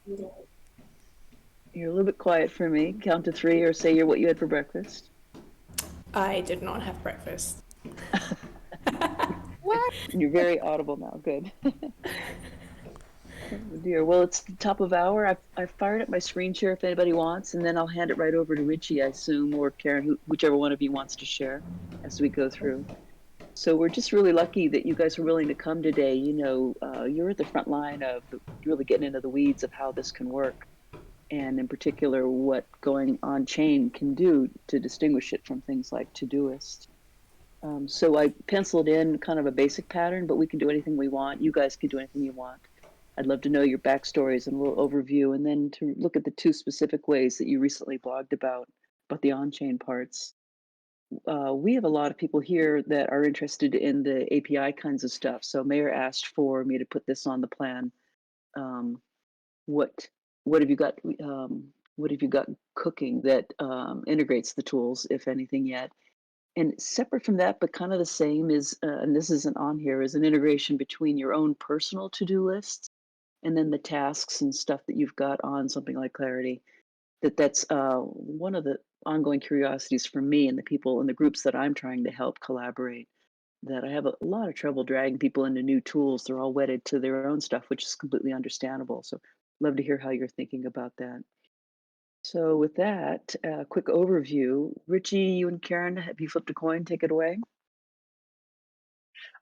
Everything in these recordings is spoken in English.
You're a little bit quiet for me. Count to three or say what you had for breakfast. I did not have breakfast. What? You're very audible now. Good. Oh dear. Well, it's the top of hour. I've fired up my screen share if anybody wants, and then I'll hand it right over to Richie, I assume, or Caryn, whichever one of you wants to share as we go through. So we're just really lucky that you guys are willing to come today. You're at the front line of really getting into the weeds of how this can work, and in particular, what going on chain can do to distinguish it from things like Todoist. So I penciled in kind of a basic pattern, but we can do anything we want. You guys can do anything you want. I'd love to know your backstories and a little overview, and then to look at the two specific ways that you recently blogged about the on-chain parts. We have a lot of people here that are interested in the API kinds of stuff. So Mayor asked for me to put this on the plan. Um, what what have you got? What have you got cooking that integrates the tools, if anything, yet? And separate from that, but kind of the same is, and this isn't on here, is an integration between your own personal to-do lists and then the tasks and stuff that you've got on something like Clarity. That's one of the ongoing curiosities for me and the people and the groups that I'm trying to help collaborate. That I have a lot of trouble dragging people into new tools. They're all wedded to their own stuff, which is completely understandable. So, love to hear how you're thinking about that. So, with that, quick overview. Richie, you and Caryn, have you flipped a coin? Take it away.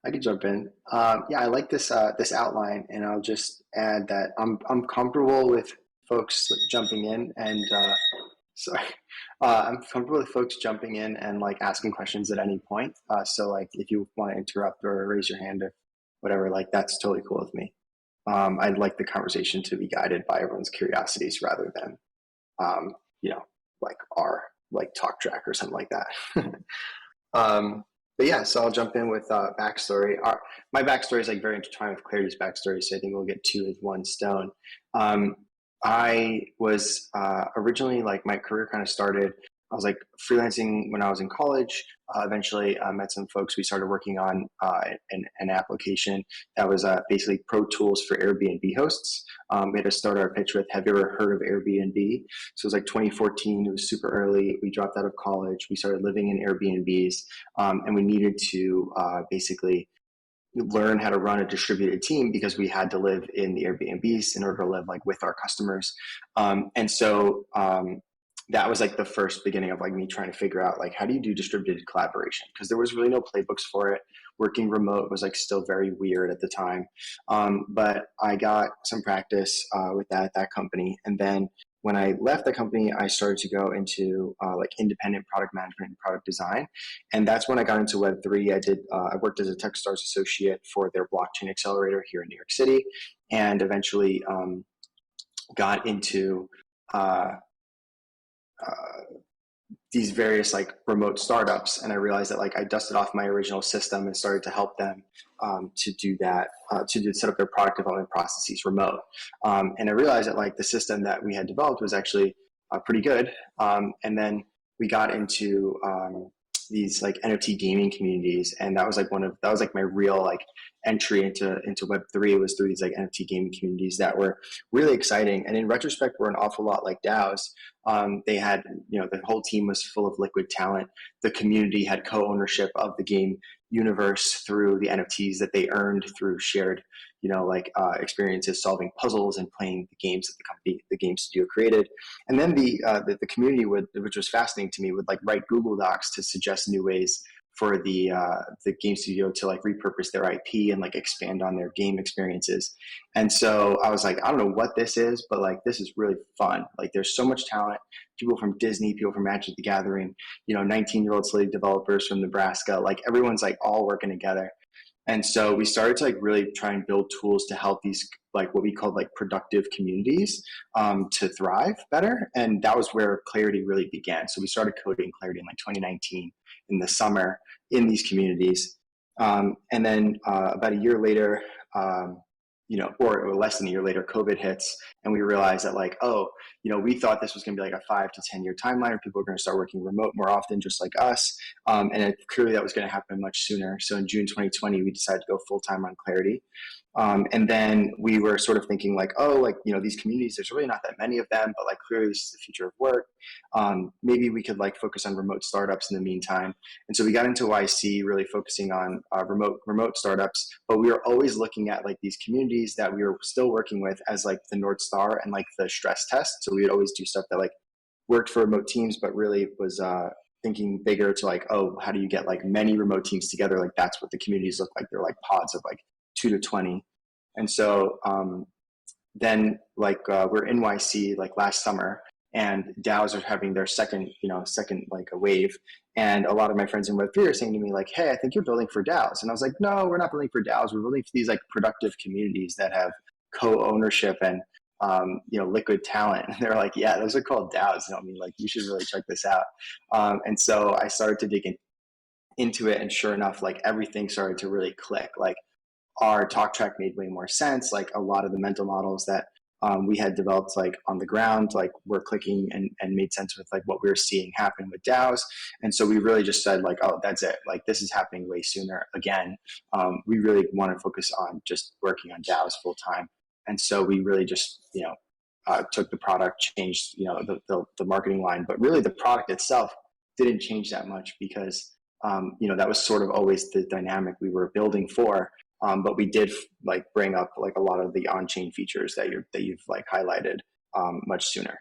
I could jump in. Yeah, I like this outline, and I'll just add that I'm comfortable with folks jumping in and sorry, I'm comfortable with folks jumping in and like asking questions at any point. So like if you want to interrupt or raise your hand or whatever, like that's totally cool with me. I'd like the conversation to be guided by everyone's curiosities rather than um, you know like our like talk track or something like that. But yeah, so I'll jump in with backstory. My backstory is like very intertwined with Clarity's backstory, so I think we'll get two with one stone. Um, I was originally like my career kind of started. I was like freelancing when I was in college. Eventually, met some folks. We started working on an application that was basically pro tools for Airbnb hosts. We had to start our pitch with, "Have you ever heard of Airbnb?" So it was like 2014. It was super early. We dropped out of college. We started living in Airbnbs, and we needed to basically learn how to run a distributed team because we had to live in the Airbnbs in order to live like with our customers. And so that was like the first beginning of like me trying to figure out like how do you do distributed collaboration, because there was really no playbooks for it. Working remote was like still very weird at the time. But I got some practice with that at that company, and then when I left the company, I started to go into like independent product management and product design, and that's when I got into Web3. I worked as a TechStars associate for their blockchain accelerator here in New York City, and eventually got into uh, uh, these various like remote startups, and I realized that like I dusted off my original system and started to help them to do that, set up their product development processes remote. And I realized that like the system that we had developed was actually pretty good. And then we got into these like NFT gaming communities, and that was like my real like entry into Web3 was through these like NFT gaming communities that were really exciting. And in retrospect, were an awful lot like DAOs. They had, the whole team was full of liquid talent. The community had co-ownership of the game universe through the NFTs that they earned through shared, experiences solving puzzles and playing the games that the game studio created. And then the community would, which was fascinating to me, would like write Google Docs to suggest new ways for the game studio to like repurpose their IP and like expand on their game experiences. And so I was like, I don't know what this is, but like this is really fun. Like there's so much talent. People from Disney, people from Magic the Gathering, 19-year-old slave developers from Nebraska. Like everyone's like all working together. And so we started to like really try and build tools to help these like what we called like productive communities to thrive better. And that was where Clarity really began. So we started coding Clarity in like 2019 in the summer in these communities. And then about a year later, or less than a year later, COVID hits, and we realized that like, we thought this was going to be like a 5 to 10 year timeline where people are going to start working remote more often, just like us. And clearly that was going to happen much sooner. So in June 2020, we decided to go full time on Clarity. And then we were sort of thinking like, oh, like, these communities, there's really not that many of them, but like clearly this is the future of work. Maybe we could like focus on remote startups in the meantime. And so we got into YC really focusing on remote startups, but we were always looking at like these communities that we were still working with as like the North Star and like the stress test. So we would always do stuff that like worked for remote teams, but really was thinking bigger to like, oh, how do you get like many remote teams together? Like that's what the communities look like. They're like pods of like 2 to 20. And so then like we're in YC like last summer, and DAOs are having their second like a wave. And a lot of my friends in Web3 are saying to me like, hey, I think you're building for DAOs. And I was like, no, we're not building for DAOs. We're building for these like productive communities that have co-ownership and liquid talent. And they're like, yeah, those are called DAOs. I mean, like, you should really check this out. And so I started to dig into it, and sure enough, like everything started to really click. Like our talk track made way more sense. Like a lot of the mental models that we had developed like on the ground, like were clicking and made sense with like what we were seeing happen with DAOs. And so we really just said like, oh, that's it. Like this is happening way sooner. Again, we really want to focus on just working on DAOs full time. And so we really just, took the product, changed, the marketing line, but really the product itself didn't change that much because, that was sort of always the dynamic we were building for. But we did like bring up like a lot of the on-chain features that you've like highlighted much sooner,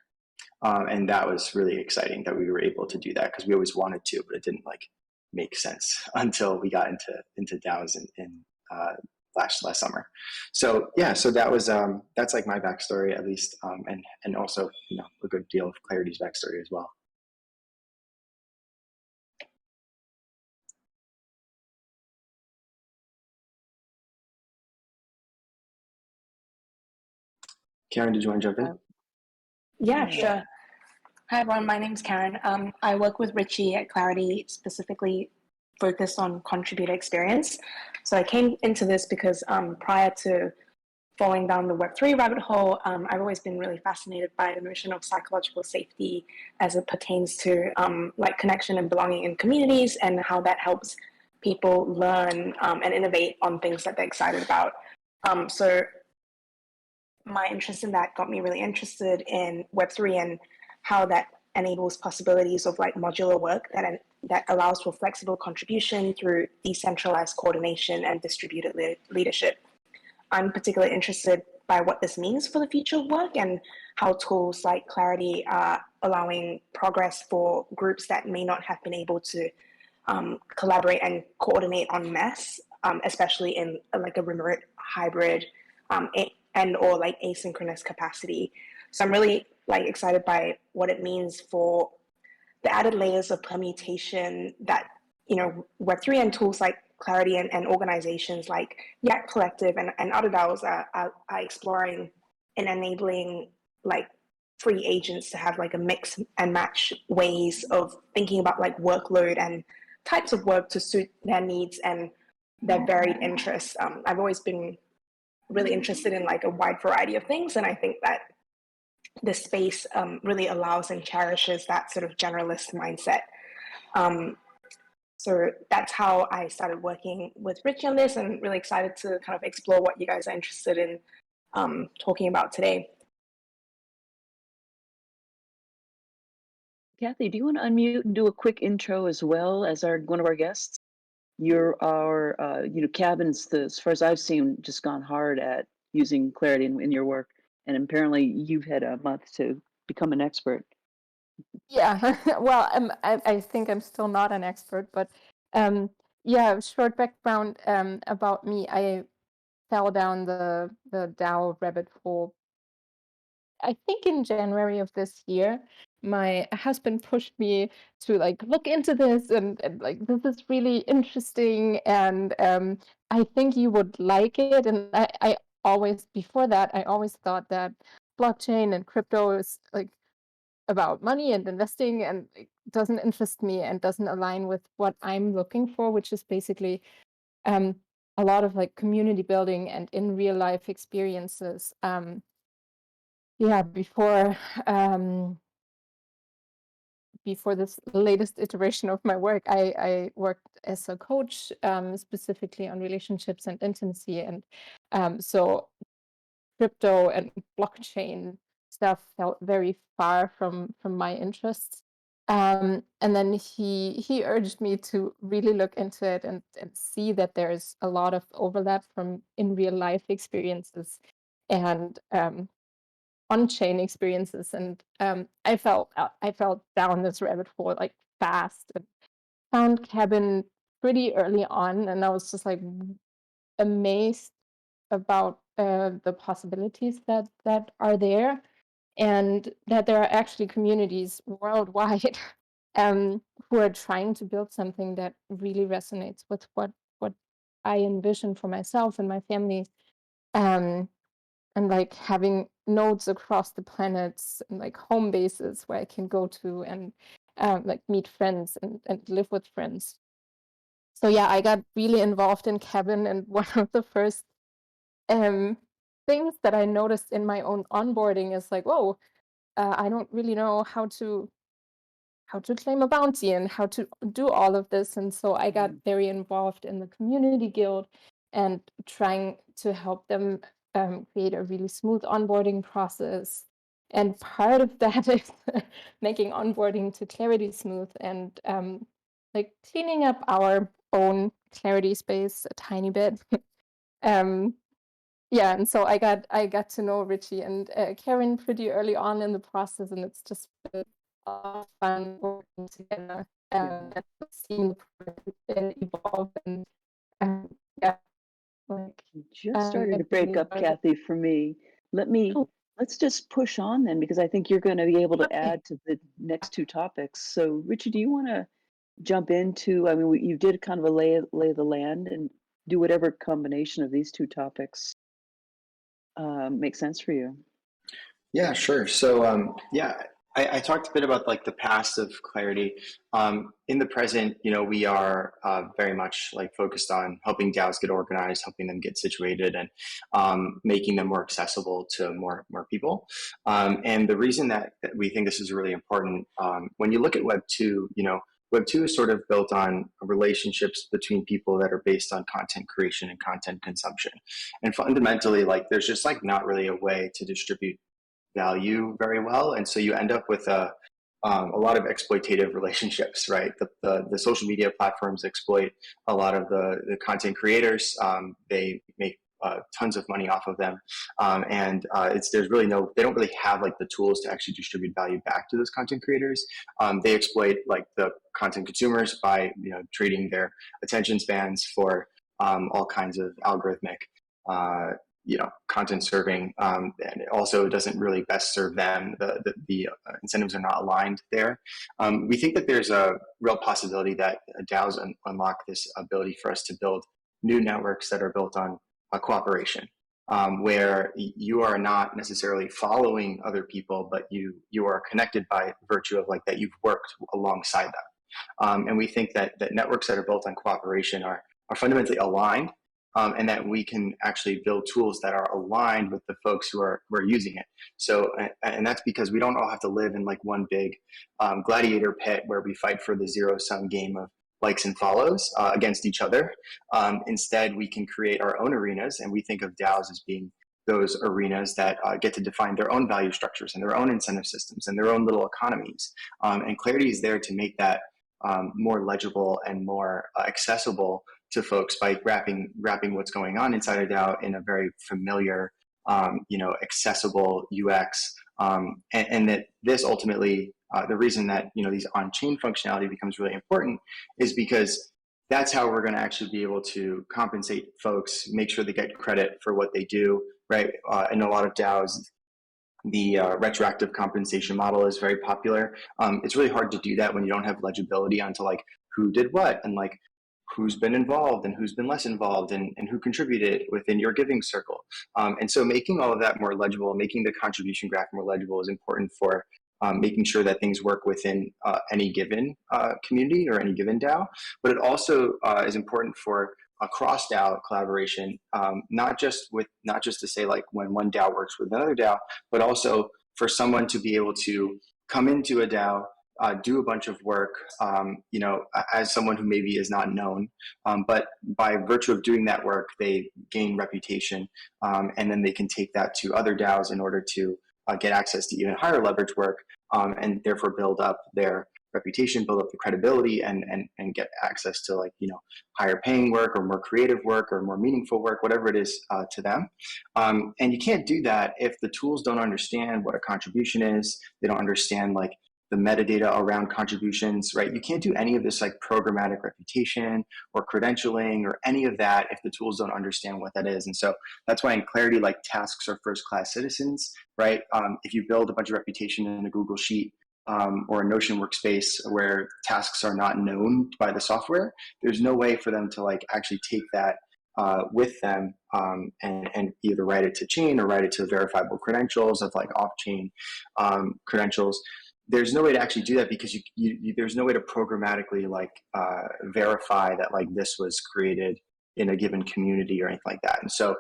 and that was really exciting that we were able to do that because we always wanted to, but it didn't like make sense until we got into DAOs in last summer. So yeah, so that was that's like my backstory at least, and also a good deal of Clarity's backstory as well. Caryn, did you want to jump in? Yeah, sure. Hi, everyone. My name's Caryn. I work with Richie at Clarity, specifically focused on contributor experience. So I came into this because prior to falling down the Web3 rabbit hole, I've always been really fascinated by the notion of psychological safety as it pertains to like connection and belonging in communities, and how that helps people learn and innovate on things that they're excited about. So my interest in that got me really interested in Web3 and how that enables possibilities of like modular work that allows for flexible contribution through decentralized coordination and distributed leadership. I'm particularly interested by what this means for the future of work, and how tools like Clarity are allowing progress for groups that may not have been able to collaborate and coordinate en masse, especially in like a remote, hybrid, and or like asynchronous capacity. So I'm really like excited by what it means for the added layers of permutation that Web3 and tools like Clarity and organizations like Yak Collective and other DAOs are exploring in enabling like free agents to have like a mix and match ways of thinking about like workload and types of work to suit their needs and their varied interests. I've always been really interested in like a wide variety of things, and I think that this space really allows and cherishes that sort of generalist mindset. So that's how I started working with Richie on this, and really excited to kind of explore what you guys are interested in talking about today. Kathy, do you want to unmute and do a quick intro as well as one of our guests? You're our, Cabin's, as far as I've seen, just gone hard at using Clarity in your work, and apparently you've had a month to become an expert. Yeah, well, I think I'm still not an expert, but yeah, short background about me. I fell down the DAO rabbit hole, I think in January of this year. My husband pushed me to like look into this, and like this is really interesting, and I think you would like it. And I always, before that, I always thought that blockchain and crypto is like about money and investing, and it doesn't interest me and doesn't align with what I'm looking for, which is basically a lot of like community building and in real life experiences. Yeah, before before this latest iteration of my work, I worked as a coach, specifically on relationships and intimacy. And so crypto and blockchain stuff felt very far from my interests. And then he urged me to really look into it and see that there's a lot of overlap from in real life experiences and on-chain experiences. And I fell down this rabbit hole like fast and found Cabin pretty early on, and I was just like amazed about the possibilities that are there, and that there are actually communities worldwide who are trying to build something that really resonates with what I envision for myself and my family, and like having nodes across the planets and like home bases where I can go to and like meet friends and live with friends. So yeah, I got really involved in Cabin, and one of the first things that I noticed in my own onboarding is like, whoa, I don't really know how to claim a bounty and how to do all of this. And so I got very involved in the community guild and trying to help them create a really smooth onboarding process. And part of that is making onboarding to Clarity smooth and like cleaning up our own Clarity space a tiny bit. Yeah, and so I got to know Richie and Caryn pretty early on in the process, and it's just been a lot of fun working together and seeing the project evolve. And yeah, like You just started to I break really up, enjoyed it. Kathy, for me. Oh, Let's just push on then, because I think you're going to be able to okay. add to the next two topics. So, Richie, do you want to jump into? I mean, you did kind of a lay of the land and do whatever combination of these two topics makes sense for you. Yeah, sure. So, yeah, I talked a bit about like the past of Clarity. In the present, we are very much like focused on helping DAOs get organized, helping them get situated, and making them more accessible to more people. And the reason that we think this is really important, when you look at Web 2, Web 2 is sort of built on relationships between people that are based on content creation and content consumption. And fundamentally, like there's just like not really a way to distribute value very well, and so you end up with a lot of exploitative relationships, right? The social media platforms exploit a lot of the content creators. They make tons of money off of them, and there's really they don't really have like the tools to actually distribute value back to those content creators. They exploit like the content consumers by trading their attention spans for all kinds of algorithmic content serving, and it also doesn't really best serve them. The incentives are not aligned there. We think that there's a real possibility that DAOs unlock this ability for us to build new networks that are built on cooperation, where you are not necessarily following other people, but you are connected by virtue of like that you've worked alongside them. And we think that networks that are built on cooperation are fundamentally aligned, and that we can actually build tools that are aligned with the folks who are using it. So, and that's because we don't all have to live in like one big gladiator pit where we fight for the zero-sum game of likes and follows against each other. Instead, we can create our own arenas, and we think of DAOs as being those arenas that get to define their own value structures and their own incentive systems and their own little economies. And Clarity is there to make that more legible and more accessible to folks by wrapping what's going on inside a DAO in a very familiar, accessible UX, and that this ultimately, the reason that these on-chain functionality becomes really important is because that's how we're going to actually be able to compensate folks, make sure they get credit for what they do, right? In a lot of DAOs, the retroactive compensation model is very popular. It's really hard to do that when you don't have legibility onto like who did what and like who's been involved and who's been less involved and who contributed within your giving circle. And so making all of that more legible, making the contribution graph more legible is important for making sure that things work within any given community or any given DAO. But it also is important for a cross DAO collaboration, not just to say like when one DAO works with another DAO, but also for someone to be able to come into a DAO do a bunch of work, as someone who maybe is not known, but by virtue of doing that work, they gain reputation, and then they can take that to other DAOs in order to get access to even higher leverage work, and therefore build up their reputation, build up the credibility, and get access to higher paying work or more creative work or more meaningful work, whatever it is to them. And you can't do that if the tools don't understand what a contribution is. They don't understand the metadata around contributions, right? You can't do any of this programmatic reputation or credentialing or any of that if the tools don't understand what that is. And so that's why in Clarity, tasks are first-class citizens, right? If you build a bunch of reputation in a Google Sheet or a Notion workspace where tasks are not known by the software, there's no way for them to actually take that with them and either write it to chain or write it to verifiable credentials of off-chain credentials. There's no way to actually do that because there's no way to programmatically verify that this was created in a given community or anything like that. And so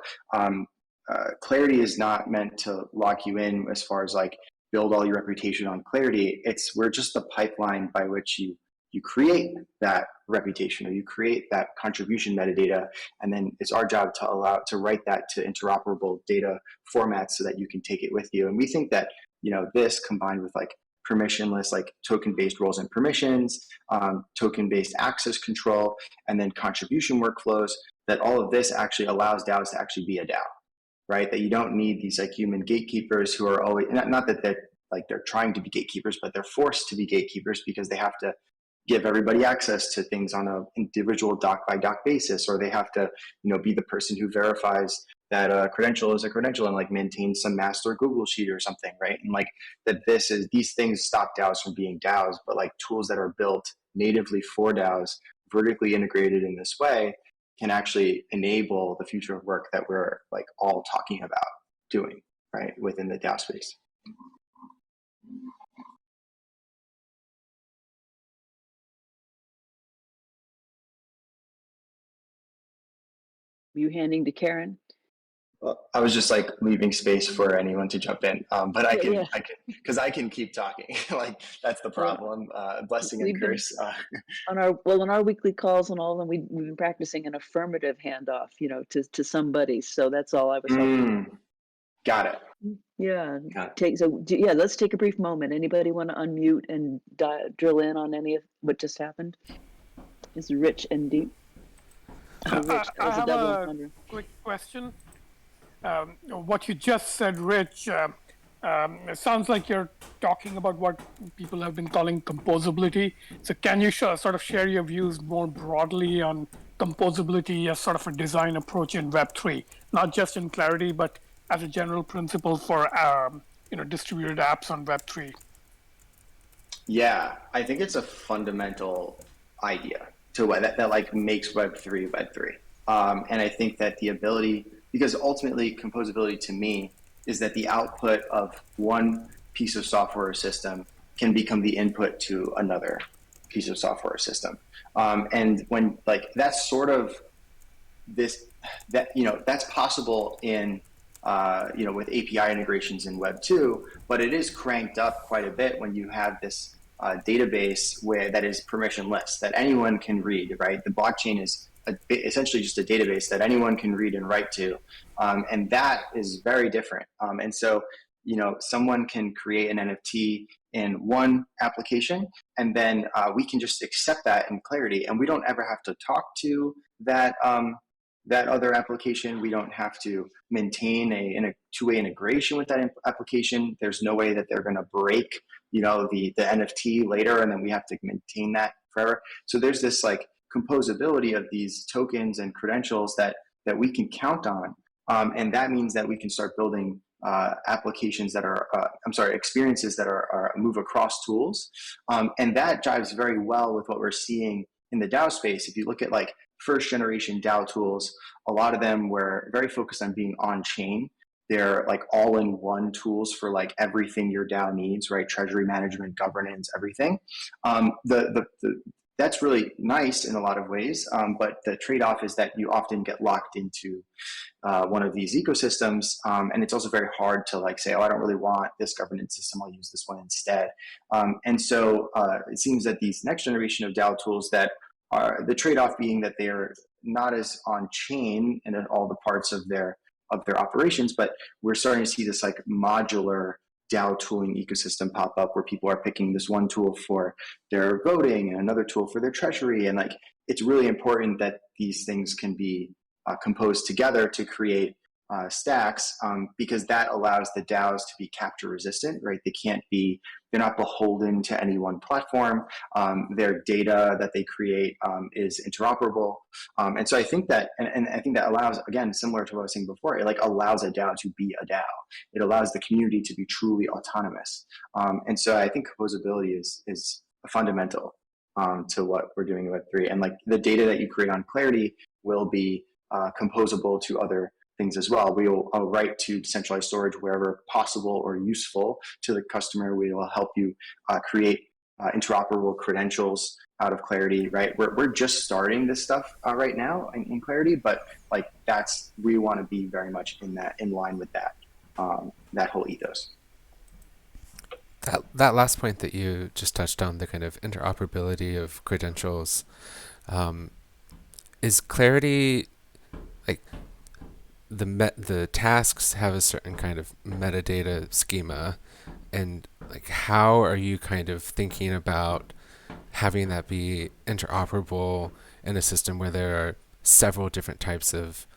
Clarity is not meant to lock you in as far as build all your reputation on Clarity. We're just the pipeline by which you create that reputation or you create that contribution metadata, and then it's our job to write that to interoperable data formats so that you can take it with you. And we think that this combined with permissionless token-based roles and permissions, token-based access control, and then contribution workflows, that all of this actually allows DAOs to actually be a DAO, right? That you don't need these human gatekeepers who are always, not that they're trying to be gatekeepers, but they're forced to be gatekeepers because they have to give everybody access to things on an individual doc by doc basis, or they have to be the person who verifies that a credential is a credential and maintain some master Google sheet or something, right? And these things stop DAOs from being DAOs, but tools that are built natively for DAOs, vertically integrated in this way, can actually enable the future of work that we're all talking about doing, right, within the DAO space. You handing to Caryn? Well, I was just leaving space for anyone to jump in, but I can because I can keep talking. That's the problem. Blessing and curse. On our weekly calls and all of them, we've been practicing an affirmative handoff, to somebody. So that's all I was hoping. Got it. Yeah. Got it. Let's take a brief moment. Anybody want to unmute and drill in on any of what just happened? It's rich and deep. Rich, I have a quick question. What you just said, Rich, it sounds like you're talking about what people have been calling composability. So can you sort of share your views more broadly on composability as sort of a design approach in Web3, not just in Clarity, but as a general principle for distributed apps on Web3? Yeah, I think it's a fundamental idea to that makes Web3 Web3. And I think that the ability, because ultimately composability to me is that the output of one piece of software or system can become the input to another piece of software or system. And when that's sort of that's possible in with API integrations in Web 2, but it is cranked up quite a bit when you have this database that is permissionless, that anyone can read, right? The blockchain is essentially just a database that anyone can read and write to. And that is very different. And so, someone can create an NFT in one application, and then we can just accept that in Clarity, and we don't ever have to talk to that other application. We don't have to maintain a two-way integration with that application. There's no way that they're going to break, the NFT later, and then we have to maintain that forever. So there's this composability of these tokens and credentials that we can count on, and that means that we can start building applications that are, experiences that are move across tools, and that jives very well with what we're seeing in the DAO space. If you look at first generation DAO tools, a lot of them were very focused on being on chain. They're all-in-one tools for everything your DAO needs, right? Treasury management, governance, everything. The that's really nice in a lot of ways, but the trade-off is that you often get locked into one of these ecosystems, and it's also very hard to like say, oh, I don't really want this governance system, I'll use this one instead. And so it seems that these next generation of DAO tools that are the trade-off being that they are not as on chain in all the parts of their operations, but we're starting to see this like modular DAO tooling ecosystem pop up where people are picking this one tool for their voting and another tool for their treasury. And like, it's really important that these things can be composed together to create stacks, because that allows the DAOs to be capture resistant, right? They're not beholden to any one platform. Their data that they create is interoperable. And so I think that, and I think that allows, again, similar to what I was saying before, it like allows a DAO to be a DAO. It allows the community to be truly autonomous. And so I think composability is fundamental to what we're doing in Web3. And like the data that you create on Clarity will be composable to other things as well. We will write to decentralized storage wherever possible or useful to the customer. We will help you create interoperable credentials out of Clarity, right? We're just starting this stuff right now in Clarity, but like we want to be very much in line with that whole ethos. That last point that you just touched on, the kind of interoperability of credentials, is Clarity like the tasks have a certain kind of metadata schema, and like how are you kind of thinking about having that be interoperable in a system where there are several different types of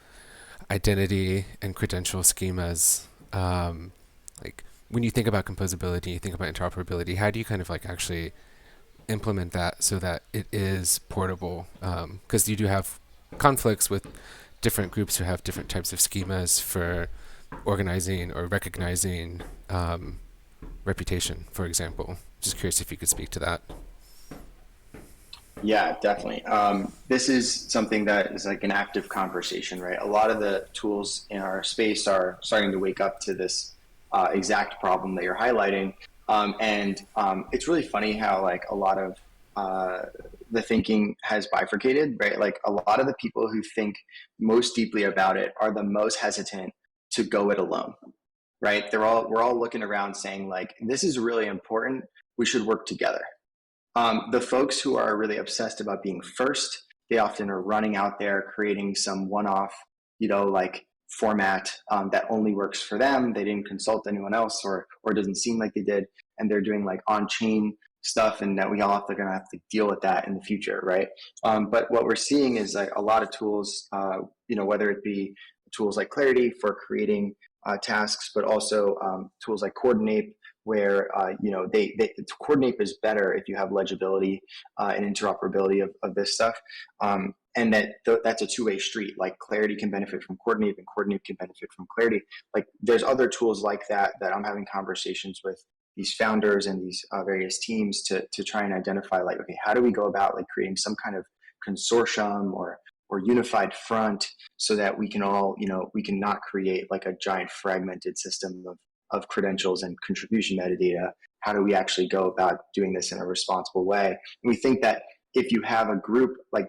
identity and credential schemas? Like when you think about composability, you think about interoperability, how do you kind of like actually implement that so that it is portable? Because you do have conflicts with different groups who have different types of schemas for organizing or recognizing reputation, for example. Just curious if you could speak to that. Yeah, definitely. This is something that is like an active conversation, right? A lot of the tools in our space are starting to wake up to this exact problem that you're highlighting. And it's really funny how like a lot of the thinking has bifurcated, right? Like a lot of the people who think most deeply about it are the most hesitant to go it alone, right? We're all looking around saying like, this is really important. We should work together. The folks who are really obsessed about being first, they often are running out there creating some one-off, like format that only works for them. They didn't consult anyone else, or it doesn't seem like they did, and they're doing like on-chain stuff, and that we all are going to have to deal with that in the future, right? But what we're seeing is like a lot of tools, whether it be tools like Clarity for creating tasks, but also tools like Coordinate, where Coordinate is better if you have legibility and interoperability of this stuff, and that's a two-way street. Like Clarity can benefit from Coordinate, and Coordinate can benefit from Clarity. Like there's other tools like that I'm having conversations with these founders and these various teams to try and identify like, okay, how do we go about like creating some kind of consortium or unified front so that we can all, we can not create like a giant fragmented system of credentials and contribution metadata. How do we actually go about doing this in a responsible way? And we think that if you have a group, like,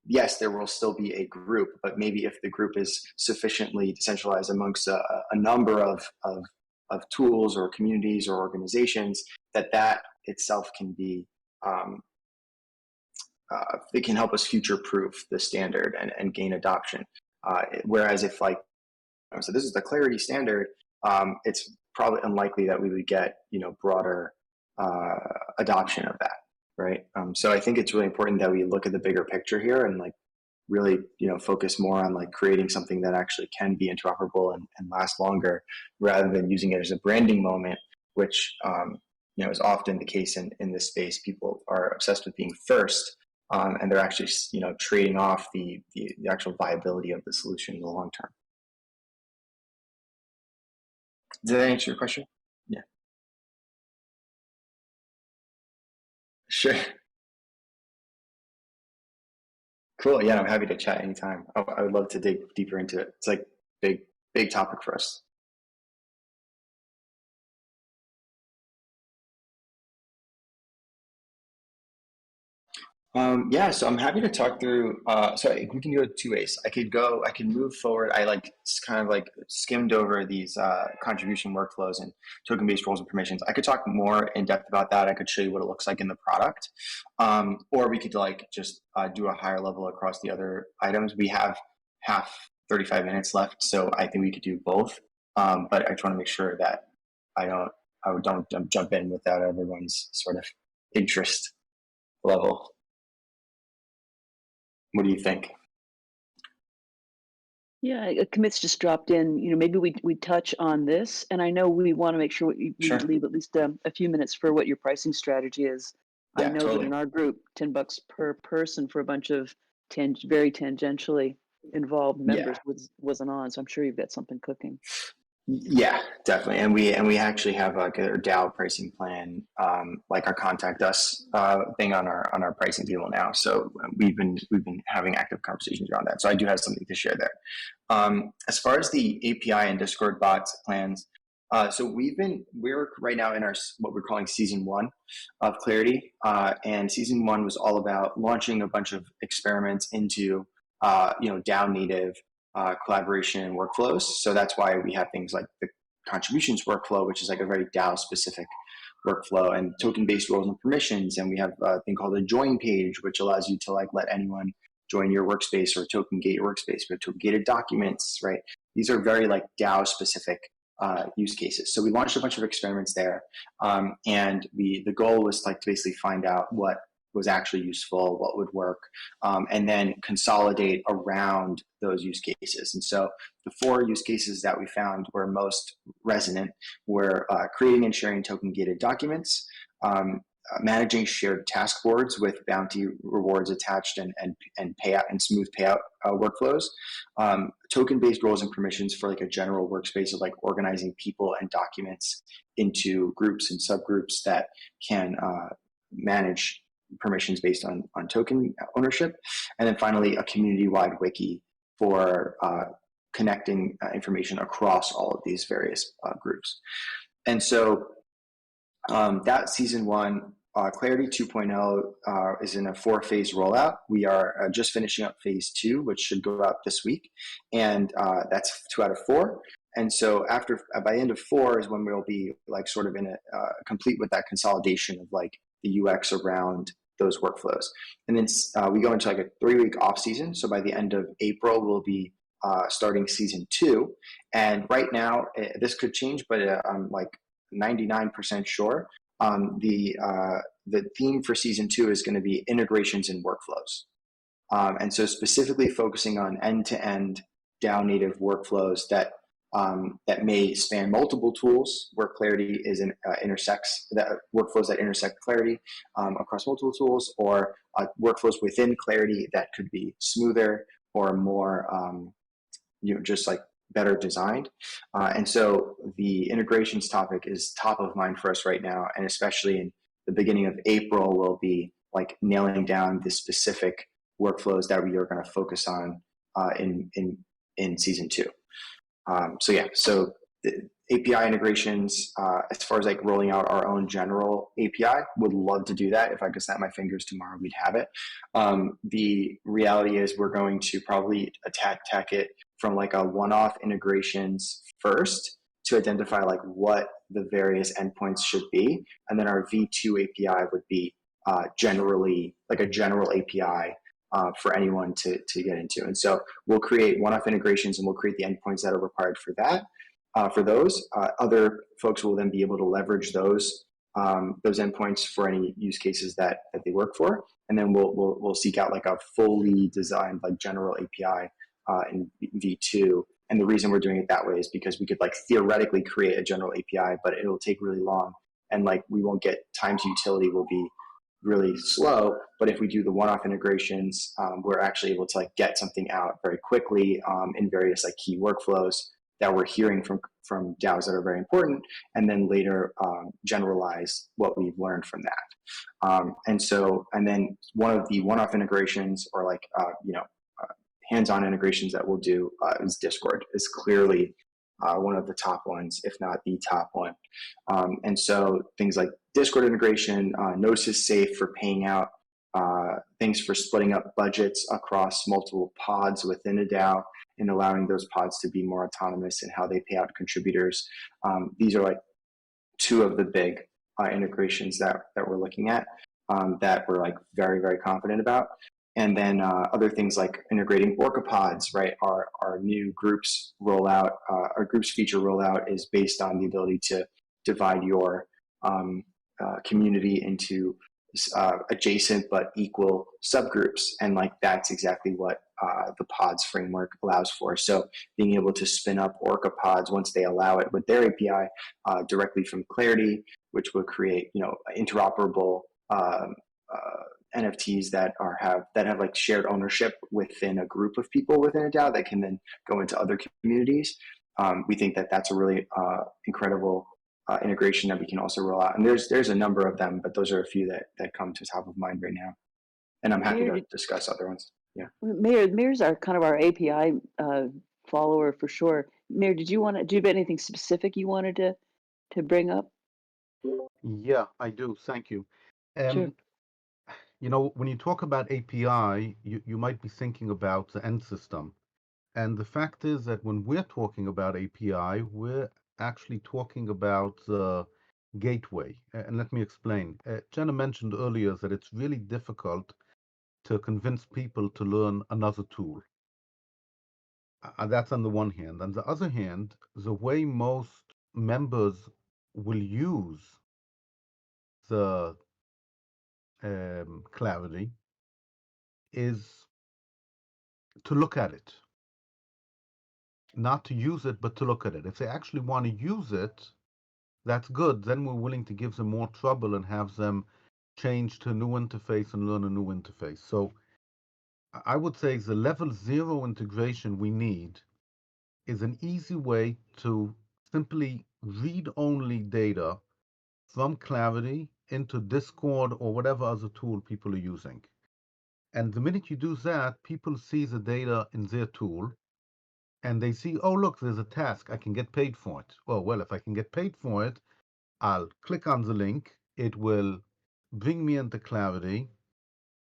yes, there will still be a group, but maybe if the group is sufficiently decentralized amongst a number of tools or communities or organizations, that itself can be, it can help us future-proof the standard and gain adoption. Whereas if like, so this is the Clarity standard, it's probably unlikely that we would get, broader adoption of that, right? So I think it's really important that we look at the bigger picture here and like really, focus more on like creating something that actually can be interoperable and last longer, rather than using it as a branding moment, which is often the case in this space. People are obsessed with being first, and they're actually trading off the actual viability of the solution in the long term. Did that answer your question? Yeah. Sure. Cool. Yeah, I'm happy to chat anytime. I would love to dig deeper into it. It's like big topic for us. Yeah, so I'm happy to talk through. So we can do it two ways. I can move forward. I kind of like skimmed over these contribution workflows and token-based roles and permissions. I could talk more in depth about that. I could show you what it looks like in the product, or we could like just do a higher level across the other items. We have 35 minutes left, so I think we could do both. But I just want to make sure that I don't jump in without everyone's sort of interest level. What do you think? Yeah, commits just dropped in. Maybe we touch on this, and I know we want to make sure we Sure. leave at least a few minutes for what your pricing strategy is. I Yeah, know that totally. in our group, $10 per person for a bunch of very tangentially involved members Yeah. wasn't on. So I'm sure you've got something cooking. Yeah, definitely. And we actually have like a DAO pricing plan, like our contact us thing on our pricing table now. So we've been having active conversations around that. So I do have something to share there. As far as the API and Discord bots plans, so we're right now in our what we're calling season 1 of Clarity, and season 1 was all about launching a bunch of experiments into DAO native collaboration and workflows. So that's why we have things like the contributions workflow, which is like a very DAO specific workflow, and token based roles and permissions. And we have a thing called a join page, which allows you to like let anyone join your workspace or token gate your workspace. We have token gated documents, right? These are very like DAO specific use cases. So we launched a bunch of experiments there, and the goal was like to basically find out what was actually useful, what would work, and then consolidate around those use cases. And so the 4 use cases that we found were most resonant were creating and sharing token gated documents, managing shared task boards with bounty rewards attached and payout and smooth payout workflows, token based roles and permissions for like a general workspace of like organizing people and documents into groups and subgroups that can manage permissions based on token ownership, and then finally a community-wide wiki for connecting information across all of these various groups. And so that season 1, Clarity 2.0 is in a 4-phase rollout. We are just finishing up phase 2, which should go out this week, and that's 2 out of 4. And so by the end of 4 is when we'll be like sort of in a complete with that consolidation of like the UX around those workflows. And then we go into like a 3-week off season. So by the end of April, we'll be starting season 2. And right now, this could change, but I'm like 99% sure. The theme for season 2 is going to be integrations and workflows. And so specifically focusing on end-to-end DAO native workflows that may span multiple tools where Clarity is intersects, that workflows that intersect Clarity across multiple tools, or workflows within Clarity that could be smoother or more, just like better designed. And so the integrations topic is top of mind for us right now, and especially in the beginning of April, we'll be like nailing down the specific workflows that we are going to focus on in season 2. So the API integrations, as far as like rolling out our own general API, would love to do that. If I could snap my fingers tomorrow, we'd have it. The reality is we're going to probably attack it from like a one-off integrations first to identify like what the various endpoints should be. And then our V2 API would be generally like a general API for anyone to get into. And so we'll create one-off integrations and we'll create the endpoints that are required for that. For those, other folks will then be able to leverage those endpoints for any use cases that they work for. And then we'll seek out like a fully designed like general API in V2. And the reason we're doing it that way is because we could like theoretically create a general API, but it'll take really long, and like we won't get time to utility will be really slow. But if we do the one-off integrations, we're actually able to like get something out very quickly in various like key workflows that we're hearing from DAOs that are very important, and then later generalize what we've learned from that. And then one of the one-off integrations or like hands-on integrations that we'll do is Discord. Is clearly one of the top ones, if not the top one. And so things like Discord integration, Gnosis Safe for paying out things for splitting up budgets across multiple pods within a DAO and allowing those pods to be more autonomous in how they pay out contributors. These are like two of the big integrations that we're looking at that we're like very, very confident about. And then other things like integrating Orca pods, right? Our new groups rollout, our groups feature rollout is based on the ability to divide your community into adjacent but equal subgroups, and like that's exactly what the pods framework allows for. So being able to spin up Orca pods once they allow it with their API directly from Clarity, which would create interoperable NFTs that have like shared ownership within a group of people within a DAO that can then go into other communities. We think that that's a really incredible integration that we can also roll out. And there's a number of them, but those are a few that come to top of mind right now. And I'm happy to discuss other ones. Yeah. Mayor's our kind of our API follower for sure. Mayor, do you have anything specific you wanted to bring up? Yeah, I do. Thank you. Sure. When you talk about API, you might be thinking about the end system. And the fact is that when we're talking about API, we're actually talking about the gateway. And let me explain. Jenna mentioned earlier that it's really difficult to convince people to learn another tool. That's on the one hand. On the other hand, the way most members will use the Clarity is to look at it. Not to use it, but to look at it. If they actually want to use it, that's good. Then we're willing to give them more trouble and have them change to a new interface and learn a new interface. So I would say the level 0 integration we need is an easy way to simply read only data from Clarity into Discord or whatever other tool people are using. And the minute you do that, people see the data in their tool and they see, oh, look, there's a task. I can get paid for it. Oh, well, if I can get paid for it, I'll click on the link. It will bring me into Clarity,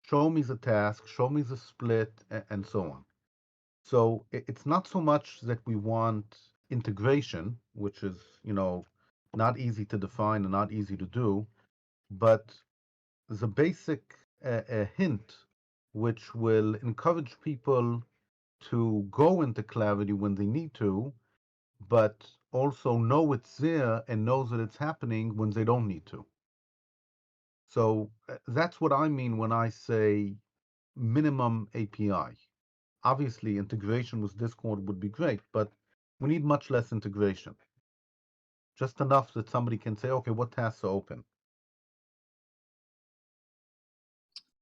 show me the task, show me the split, and so on. So it's not so much that we want integration, which is, not easy to define and not easy to do, but the basic hint, which will encourage people to go into Clarity when they need to, but also know it's there and know that it's happening when they don't need to. So that's what I mean when I say minimum API. Obviously, integration with Discord would be great, but we need much less integration. Just enough that somebody can say, okay, what tasks are open?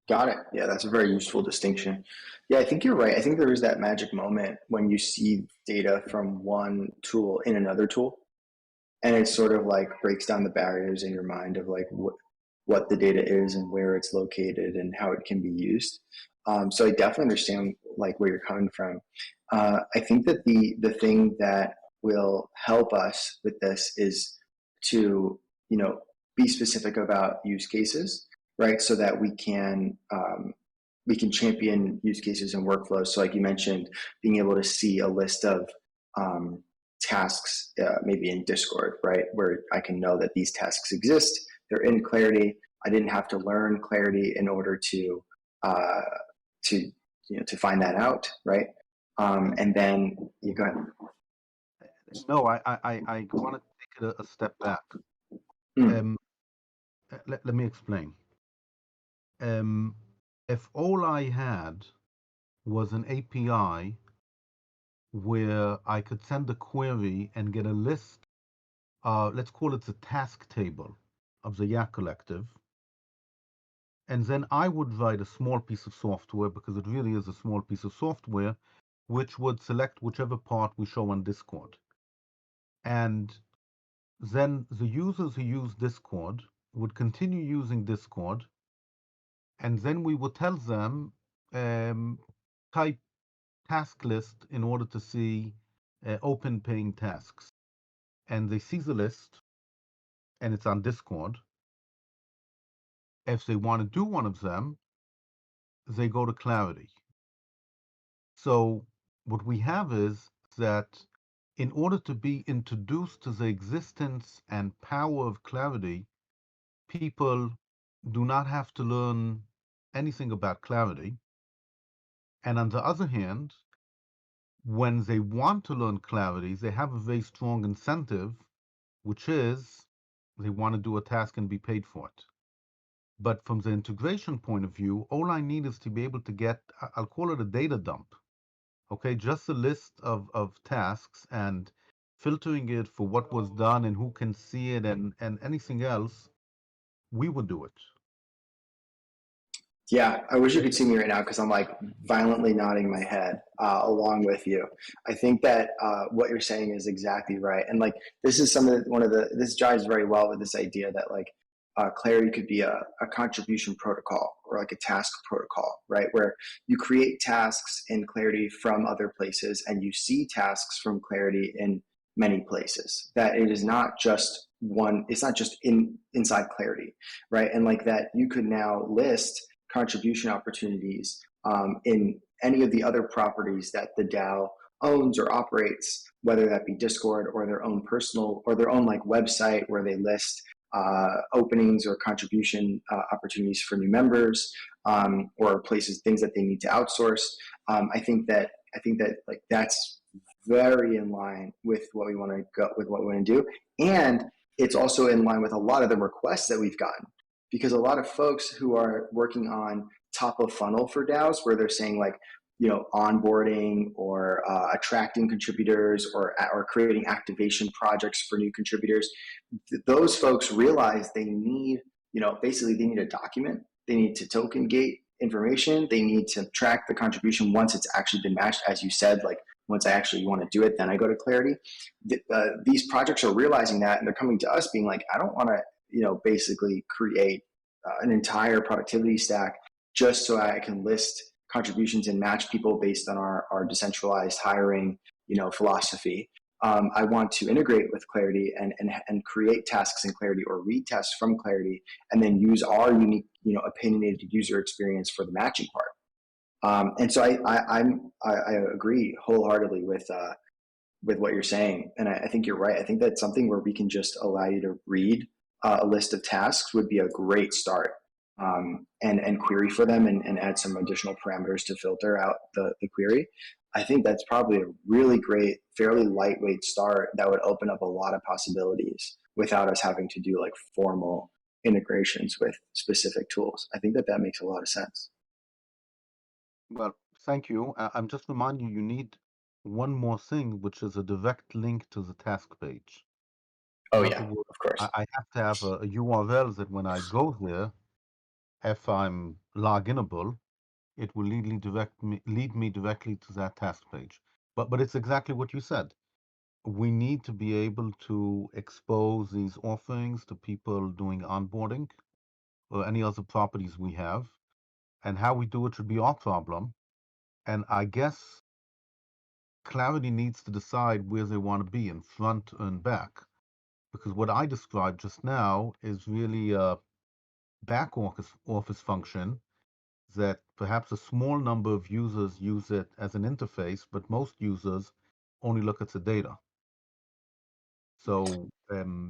Got it. Yeah, that's a very useful distinction. Yeah, I think you're right. I think there is that magic moment when you see data from one tool in another tool, and it sort of like breaks down the barriers in your mind of like what the data is and where it's located and how it can be used. So I definitely understand like where you're coming from. I think that the thing that will help us with this is to be specific about use cases, right? So that we can champion use cases and workflows. So like you mentioned, being able to see a list of tasks maybe in Discord, right? Where I can know that these tasks exist. They're in Clarity. I didn't have to learn Clarity in order to find that out, right? And then you go ahead. No, I want to take it a step back. Let me explain. If all I had was an API where I could send a query and get a list, let's call it the task table of the Yak Collective, and then I would write a small piece of software, because it really is a small piece of software, which would select whichever part we show on Discord. And then the users who use Discord would continue using Discord, and then we would tell them type task list in order to see open paying tasks. And they see the list, and it's on Discord. If they want to do one of them, they go to Clarity. So what we have is that in order to be introduced to the existence and power of Clarity, people do not have to learn anything about Clarity. And on the other hand, when they want to learn Clarity, they have a very strong incentive, which is they want to do a task and be paid for it. But from the integration point of view, all I need is to be able to get, I'll call it a data dump. Okay, just a list of tasks and filtering it for what was done and who can see it and anything else, we would do it. Yeah, I wish you could see me right now because I'm like violently nodding my head along with you. I think that what you're saying is exactly right, and like this is this jives very well with this idea that like Clarity could be a contribution protocol or like a task protocol, right? Where you create tasks in Clarity from other places and you see tasks from Clarity in many places. That it is not just one, it's not just inside Clarity, right? And like that you could now list contribution opportunities in any of the other properties that the DAO owns or operates, whether that be Discord or their own personal or their own like website where they list openings or contribution opportunities for new members or places, things that they need to outsource. I think that like that's very in line with what we want to go with what we want to do, and it's also in line with a lot of the requests that we've gotten. Because a lot of folks who are working on top of funnel for DAOs, where they're saying like, you know, onboarding or attracting contributors or creating activation projects for new contributors, those folks realize they need, you know, basically they need a document, they need to token gate information, they need to track the contribution once it's actually been matched, as you said, like once I actually want to do it, then I go to Clarity. These projects are realizing that, and they're coming to us being like, I don't want to, you know, basically create an entire productivity stack just so I can list contributions and match people based on our decentralized hiring, you know, philosophy. I want to integrate with Clarity and create tasks in Clarity or read tasks from Clarity and then use our unique, you know, opinionated user experience for the matching part. And so I agree wholeheartedly with what you're saying. And I think you're right. I think that's something where we can just allow you to read a list of tasks would be a great start, and query for them and add some additional parameters to filter out the query. I think that's probably a really great, fairly lightweight start that would open up a lot of possibilities without us having to do like formal integrations with specific tools. I think that makes a lot of sense. Well, thank you. I'm just reminding you need one more thing, which is a direct link to the task page. Oh yeah, of course. I have to have a URL that when I go there, if I'm loginable, it will lead me directly to that task page. But it's exactly what you said. We need to be able to expose these offerings to people doing onboarding or any other properties we have, and how we do it should be our problem. And I guess Clarity needs to decide where they want to be in front and back, because what I described just now is really a back office function that perhaps a small number of users use it as an interface, but most users only look at the data. So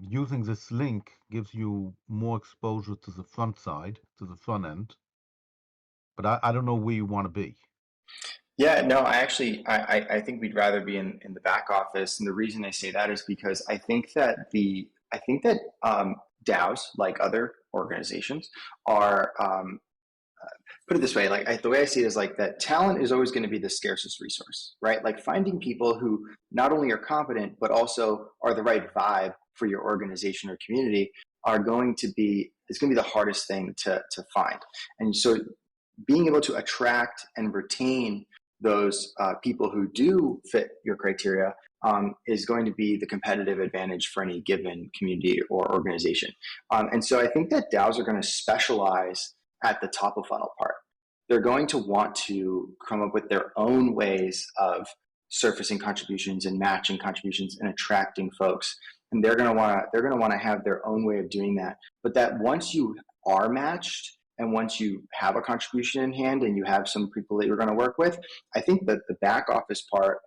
using this link gives you more exposure to the front side, to the front end. But I don't know where you want to be. Yeah, no, I think we'd rather be in the back office. And the reason I say that is because I think that DAOs, like other organizations, are put it this way, like the way I see it is like that talent is always going to be the scarcest resource, right? Like finding people who not only are competent, but also are the right vibe for your organization or community is going to be the hardest thing to find. And so being able to attract and retain those people who do fit your criteria is going to be the competitive advantage for any given community or organization. And so I think that DAOs are going to specialize at the top of funnel part. They're going to want to come up with their own ways of surfacing contributions and matching contributions and attracting folks. And they're going to want to have their own way of doing that. But that once you are matched And once you have a contribution in hand and you have some people that you're going to work with, I think that the back office part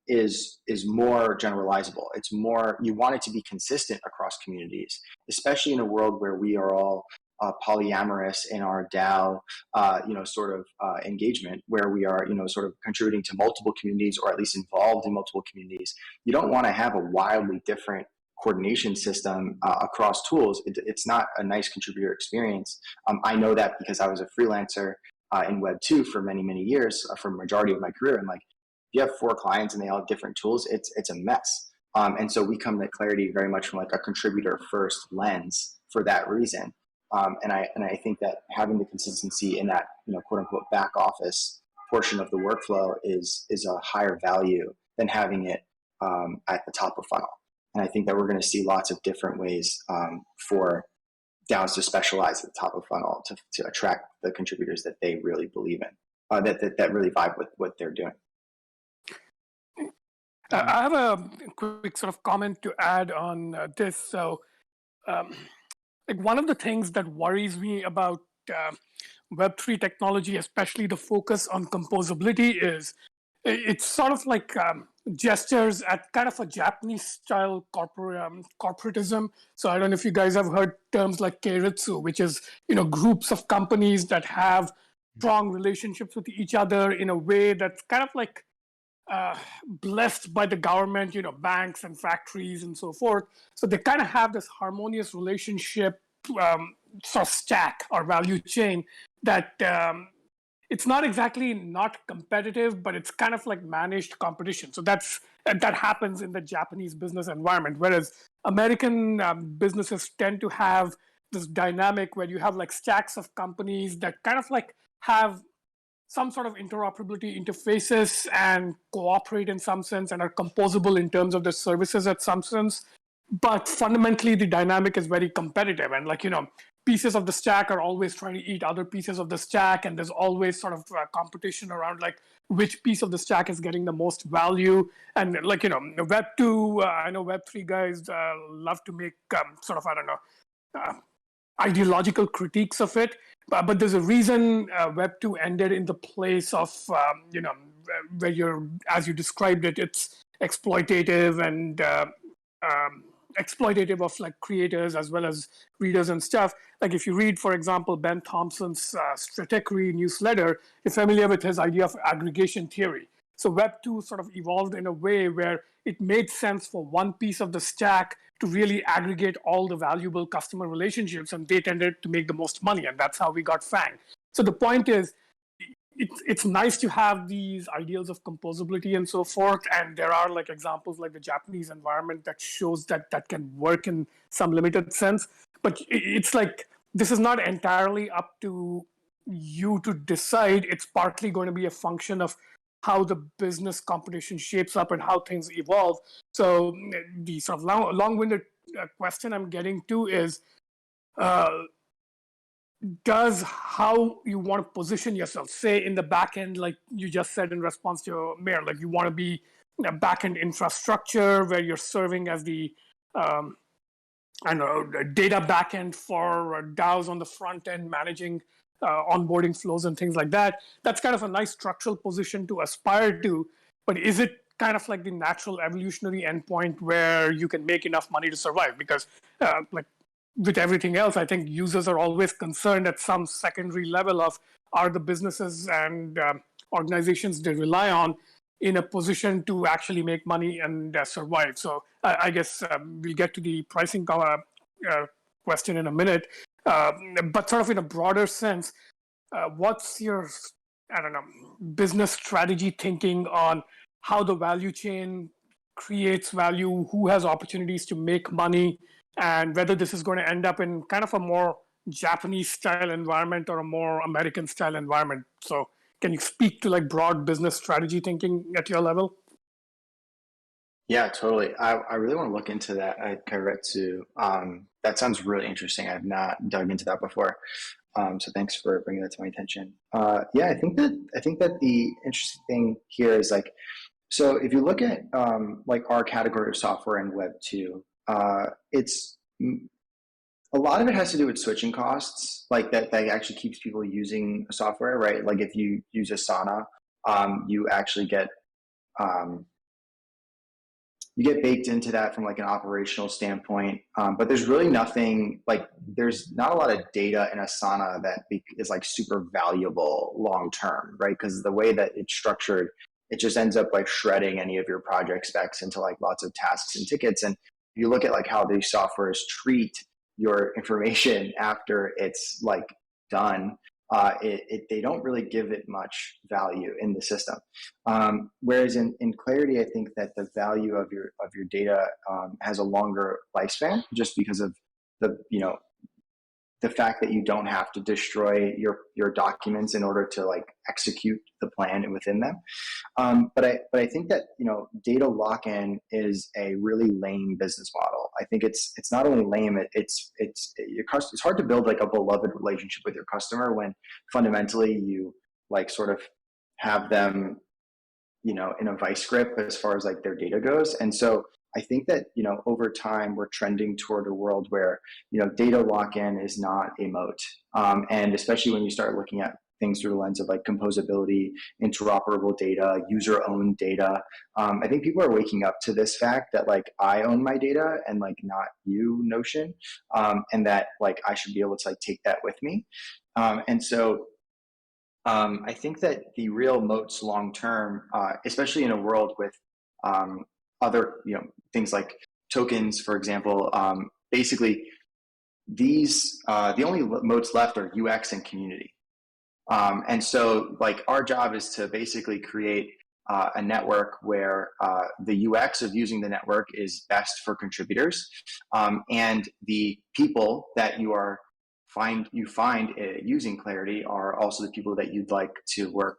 is more generalizable. It's more, you want it to be consistent across communities, especially in a world where we are all polyamorous in our DAO, engagement, where we are, sort of contributing to multiple communities, or at least involved in multiple communities. You don't want to have a wildly different coordination system across tools. It's not a nice contributor experience. I know that because I was a freelancer in Web 2 for many, many years, for the majority of my career. And like, if you have 4 clients and they all have different tools, it's a mess. And so we come to Clarity very much from like a contributor first lens for that reason. And I think that having the consistency in that, quote unquote back office portion of the workflow is a higher value than having it at the top of funnel. And I think that we're going to see lots of different ways for DAOs to specialize at the top of funnel to attract the contributors that they really believe in, that really vibe with what they're doing. I have a quick sort of comment to add on this. So, like one of the things that worries me about Web3 technology, especially the focus on composability, is it's sort of like gestures at kind of a Japanese style corporatism. So I don't know if you guys have heard terms like keiretsu, which is, groups of companies that have strong relationships with each other in a way that's kind of like blessed by the government, banks and factories and so forth. So they kind of have this harmonious relationship sort of stack or value chain that it's not exactly not competitive, but it's kind of like managed competition. So that happens in the Japanese business environment, whereas American businesses tend to have this dynamic where you have like stacks of companies that kind of like have some sort of interoperability interfaces and cooperate in some sense and are composable in terms of the services at some sense. But fundamentally, the dynamic is very competitive. And like, pieces of the stack are always trying to eat other pieces of the stack. And there's always sort of competition around like which piece of the stack is getting the most value. And like, Web 2, I know Web 3 guys love to make sort of, I don't know, ideological critiques of it. But there's a reason Web 2 ended in the place of, where you're, as you described it, it's exploitative and exploitative of like creators as well as readers and stuff. Like if you read, for example, Ben Thompson's Stratechery newsletter, you're familiar with his idea of aggregation theory. So Web 2 sort of evolved in a way where it made sense for one piece of the stack to really aggregate all the valuable customer relationships, and they tended to make the most money, and that's how we got FANG. So the point is, it's nice to have these ideals of composability and so forth, and there are like examples like the Japanese environment that shows that that can work in some limited sense, but it's like this is not entirely up to you to decide. It's partly going to be a function of how the business competition shapes up and how things evolve. So the sort of long-winded question I'm getting to is, does how you want to position yourself, say in the back end, like you just said in response to Mayor, like you want to be a back end infrastructure where you're serving as the data backend for DAOs on the front end, managing onboarding flows and things like that. That's kind of a nice structural position to aspire to, but is it kind of like the natural evolutionary endpoint where you can make enough money to survive? Because like with everything else, I think users are always concerned at some secondary level of, are the businesses and organizations they rely on in a position to actually make money and survive? So I guess we'll get to the pricing question in a minute. But sort of in a broader sense, what's your, business strategy thinking on how the value chain creates value, who has opportunities to make money, and whether this is going to end up in kind of a more Japanese style environment or a more American style environment? So can you speak to like broad business strategy thinking at your level? Yeah, totally. I really want to look into that at Kairetsu. That sounds really interesting. I've not dug into that before. So thanks for bringing that to my attention. Yeah, I think that the interesting thing here is like, so if you look at like our category of software in Web 2, it's A lot of it has to do with switching costs, like that actually keeps people using software, right? Like if you use Asana, you actually get baked into that from like an operational standpoint. But there's really nothing like, there's not a lot of data in Asana that is like super valuable long term, right? Because the way that it's structured, it just ends up like shredding any of your project specs into like lots of tasks and tickets. And if you look at like how these softwares treat your information after it's like done, they don't really give it much value in the system. Whereas in Clarity, I think that the value of your data has a longer lifespan, just because of the fact that you don't have to destroy your documents in order to like execute the plan within them. But I think that data lock-in is a really lame business model. I think it's not only lame, it's hard to build like a beloved relationship with your customer when fundamentally you like sort of have them in a vice grip as far as like their data goes. And so I think that over time we're trending toward a world where data lock-in is not a moat, and especially when you start looking at things through the lens of like composability, interoperable data, user-owned data. I think people are waking up to this fact that like I own my data and like not you, Notion, and that like I should be able to like take that with me. And so I think that the real moats long term, especially in a world with other things like tokens, for example, basically these the only moats left are UX and community. And so like our job is to basically create a network where the UX of using the network is best for contributors, and the people that you find using Clarity are also the people that you'd like to work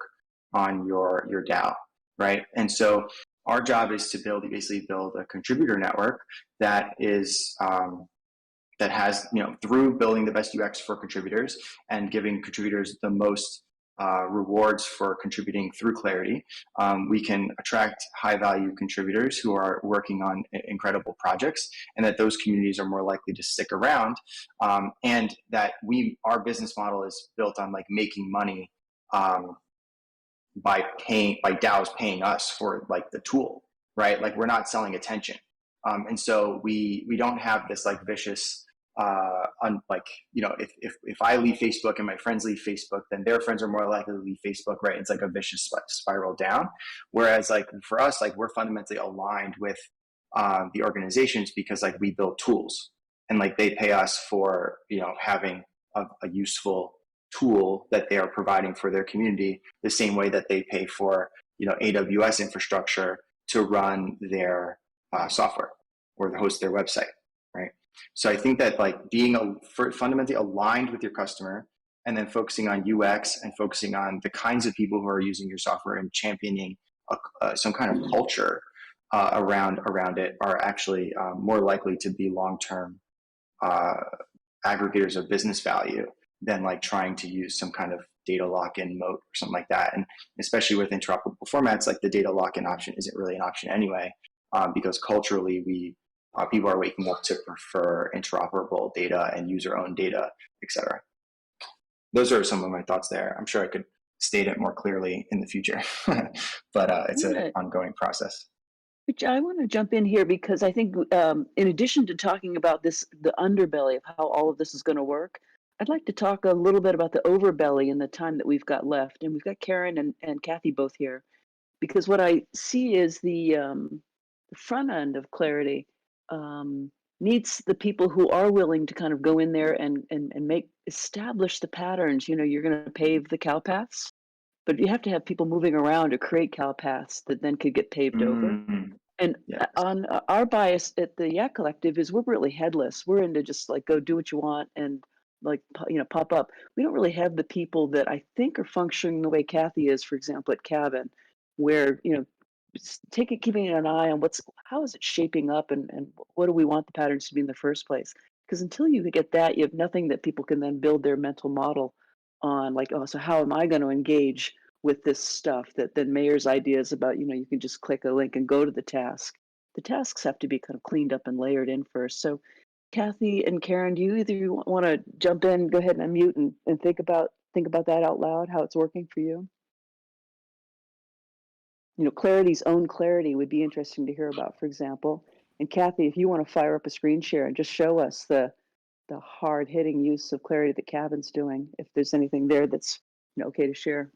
on your DAO, right? And so our job is to basically build a contributor network that is that has, through building the best UX for contributors and giving contributors the most rewards for contributing through Clarity, we can attract high value contributors who are working on incredible projects, and that those communities are more likely to stick around, and that our business model is built on like making money by DAOs paying us for like the tool, right? Like we're not selling attention, and so we don't have this like vicious if I leave Facebook and my friends leave Facebook, then their friends are more likely to leave Facebook, right? It's like a vicious spiral down. Whereas like for us, like we're fundamentally aligned with the organizations because like we build tools, and like they pay us for having a useful tool that they are providing for their community, the same way that they pay for AWS infrastructure to run their software or to host their website, right? So I think that like being fundamentally aligned with your customer, and then focusing on UX and focusing on the kinds of people who are using your software and championing some kind of culture around it are actually more likely to be long-term aggregators of business value than like trying to use some kind of data lock-in moat or something like that. And especially with interoperable formats, like the data lock-in option isn't really an option anyway, because culturally people are waking up to prefer interoperable data and user-owned data, etc. Those are some of my thoughts there. I'm sure I could state it more clearly in the future, but it's an ongoing process. Which I want to jump in here because I think in addition to talking about the underbelly of how all of this is going to work, I'd like to talk a little bit about the overbelly in the time that we've got left. And we've got Caryn and Kathy both here, because what I see is the front end of Clarity needs the people who are willing to kind of go in there and establish the patterns. You're going to pave the cow paths, but you have to have people moving around to create cow paths that then could get paved over. And yes. On our bias at the Yak Collective is we're really headless. We're into just like go do what you want and like pop up. We don't really have the people that I think are functioning the way Kathy is, for example, at Cabin, where keeping an eye on how is it shaping up and what do we want the patterns to be in the first place? Because until you get that, you have nothing that people can then build their mental model on, like, oh, so how am I going to engage with this stuff that then Mayer's ideas about, you can just click a link and go to the task. The tasks have to be kind of cleaned up and layered in first. So Kathy and Caryn, do you either you want to jump in, go ahead and unmute and think about that out loud, how it's working for you? You know, Clarity's own Clarity would be interesting to hear about, for example. And Kathy, if you want to fire up a screen share and just show us the hard-hitting use of Clarity that Kevin's doing, if there's anything there that's okay to share.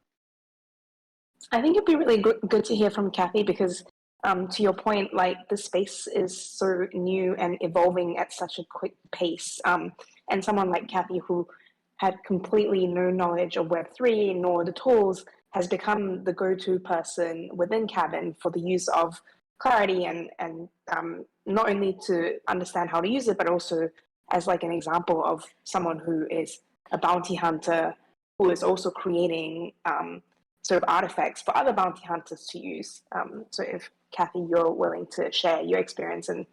I think it'd be really good to hear from Kathy because, to your point, like the space is so new and evolving at such a quick pace. And someone like Kathy, who had completely no knowledge of Web3 nor the tools, has become the go-to person within Caryn for the use of Clarity and not only to understand how to use it, but also as like an example of someone who is a bounty hunter who is also creating sort of artifacts for other bounty hunters to use. So if Kathy, you're willing to share your experience and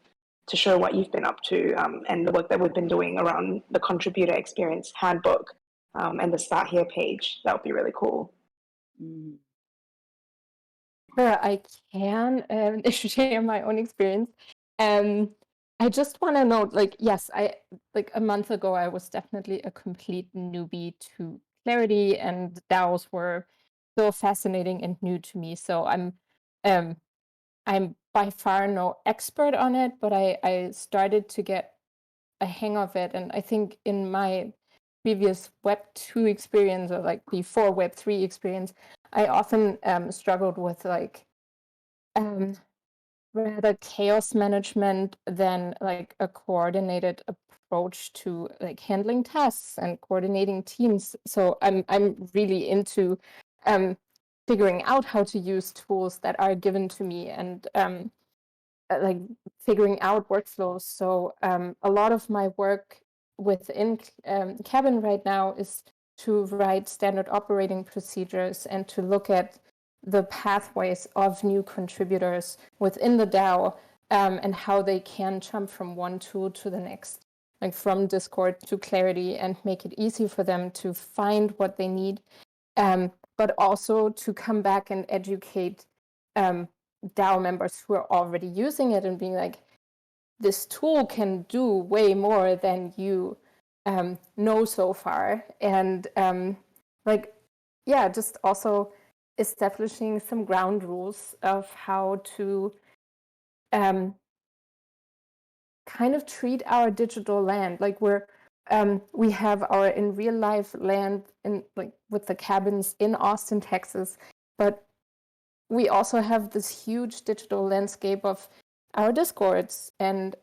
to show what you've been up to and the work that we've been doing around the contributor experience handbook and the Start Here page, that would be really cool. Sure, I can share my own experience. I just want to note, like, yes, like a month ago, I was definitely a complete newbie to Clarity, and DAOs were so fascinating and new to me. So I'm by far no expert on it, but I started to get a hang of it. And I think in my previous Web 2 experience, or like before Web 3 experience, I often struggled with like rather chaos management than like a coordinated approach to like handling tasks and coordinating teams. So I'm really into figuring out how to use tools that are given to me and like figuring out workflows. So a lot of my work within Caryn right now is to write standard operating procedures and to look at the pathways of new contributors within the DAO and how they can jump from one tool to the next, like from Discord to Clarity, and make it easy for them to find what they need, but also to come back and educate DAO members who are already using it and being like, this tool can do way more than you know so far. And just also establishing some ground rules of how to kind of treat our digital land. Like we have our in real life land in like with the cabins in Austin, Texas, but we also have this huge digital landscape of our Discords, and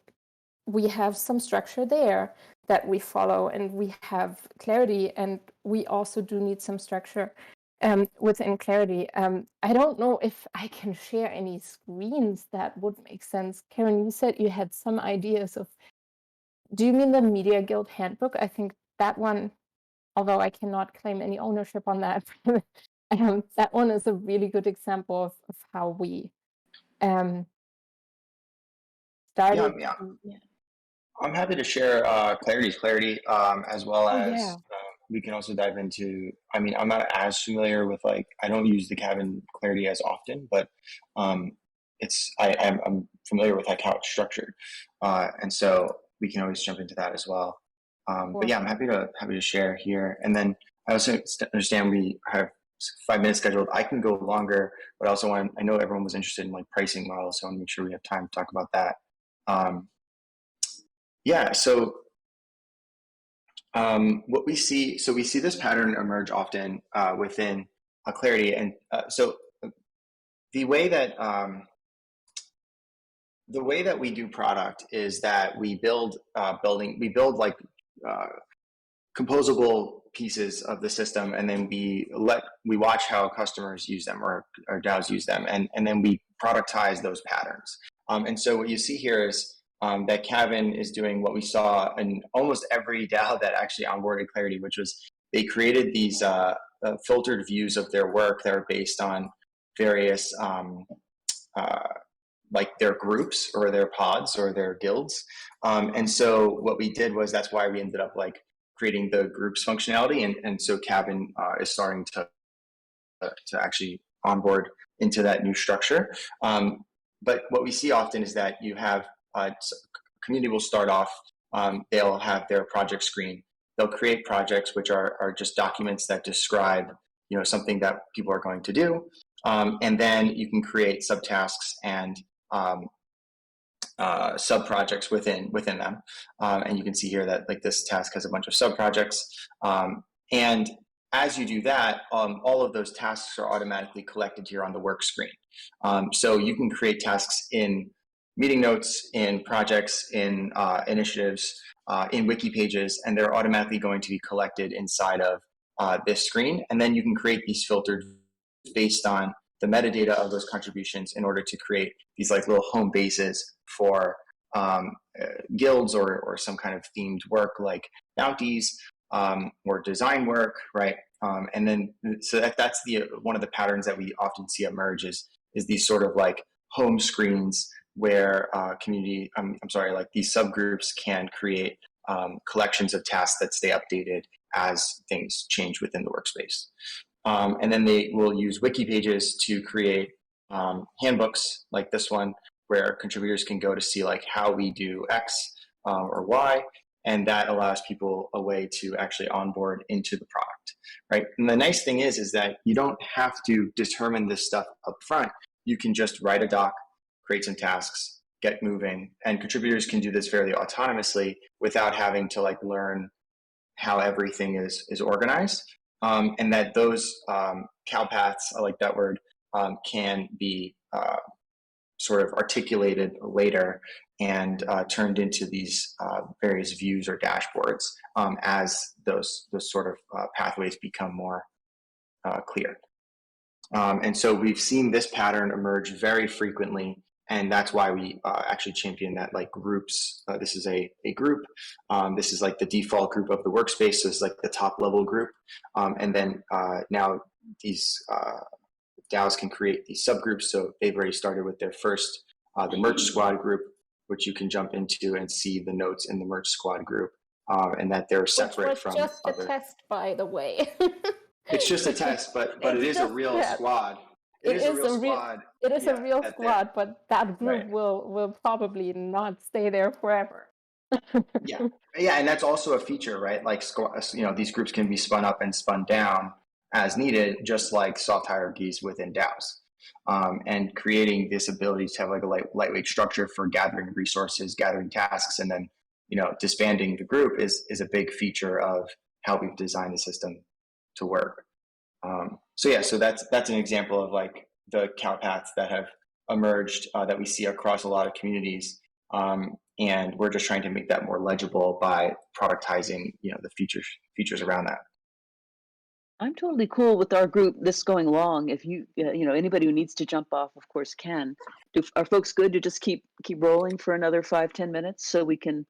we have some structure there that we follow, and we have Clarity, and we also do need some structure within Clarity. I don't know if I can share any screens that would make sense. Caryn, you said you had some ideas of, do you mean the Media Guild Handbook? I think that one, although I cannot claim any ownership on that, that one is a really good example of how we started. Yeah. I'm happy to share Clarity's Clarity, as well as we can also dive into, I mean, I'm not as familiar with, like, I don't use the Caryn Clarity as often, but I'm familiar with like how it's structured. And so we can always jump into that as well. But yeah, I'm happy to share here. And then I also understand we have 5 minutes scheduled. I can go longer, but I also I know everyone was interested in like pricing models, so I want to make sure we have time to talk about that. So what we see this pattern emerge often within a Clarity, and so the way that we do product is that we build like composable pieces of the system, and then we watch how customers use them or DAOs use them, and then we productize those patterns. And so what you see here is that Caryn is doing what we saw in almost every DAO that actually onboarded Clarity, which was they created these filtered views of their work that are based on various like their groups or their pods or their guilds. And so what we did was, that's why we ended up like creating the groups functionality. And so Caryn is starting to actually onboard into that new structure. But what we see often is that you have community will start off they'll have their project screen. They'll create projects, which are just documents that describe, something that people are going to do. And then you can create subtasks and sub-projects within them. And you can see here that like this task has a bunch of sub-projects. And as you do that, all of those tasks are automatically collected here on the work screen. So you can create tasks in meeting notes, in projects, in initiatives, in wiki pages, and they're automatically going to be collected inside of this screen. And then you can create these filters based on the metadata of those contributions in order to create these like little home bases for guilds or some kind of themed work like bounties or design work, right? And then so that's one of the patterns that we often see emerge is these sort of like home screens where like these subgroups can create collections of tasks that stay updated as things change within the workspace. And then they will use wiki pages to create handbooks like this one, where contributors can go to see like how we do X or Y, and that allows people a way to actually onboard into the product, right? And the nice thing is that you don't have to determine this stuff up front. You can just write a doc, create some tasks, get moving, and contributors can do this fairly autonomously without having to like learn how everything is organized. And that those cow paths, I like that word, can be sort of articulated later and turned into these various views or dashboards as those sort of pathways become more clear. And so we've seen this pattern emerge very frequently, and that's why we actually champion that like groups. This is a group. This is like the default group of the workspace. So it's like the top level group. And then now these DAOs can create these subgroups. So they've already started with their first, the merch squad group, which you can jump into and see the notes in the merch squad group, and that they're separate from just other. A test, by the way. It's just a test, but it is a real squad. It is a real squad. It is a real squad, but that group will probably not stay there forever. Yeah, and that's also a feature, right? Like, these groups can be spun up and spun down as needed, just like soft hierarchies within DAOs. And creating this ability to have like a lightweight structure for gathering resources, gathering tasks, and then disbanding the group is a big feature of how we've designed the system to work. So that's an example of like the cow paths that have emerged that we see across a lot of communities. And we're just trying to make that more legible by productizing, the features around that. I'm totally cool with our group this going along. If anybody who needs to jump off, of course, can. Are folks good to just keep rolling for another 5-10 minutes so we can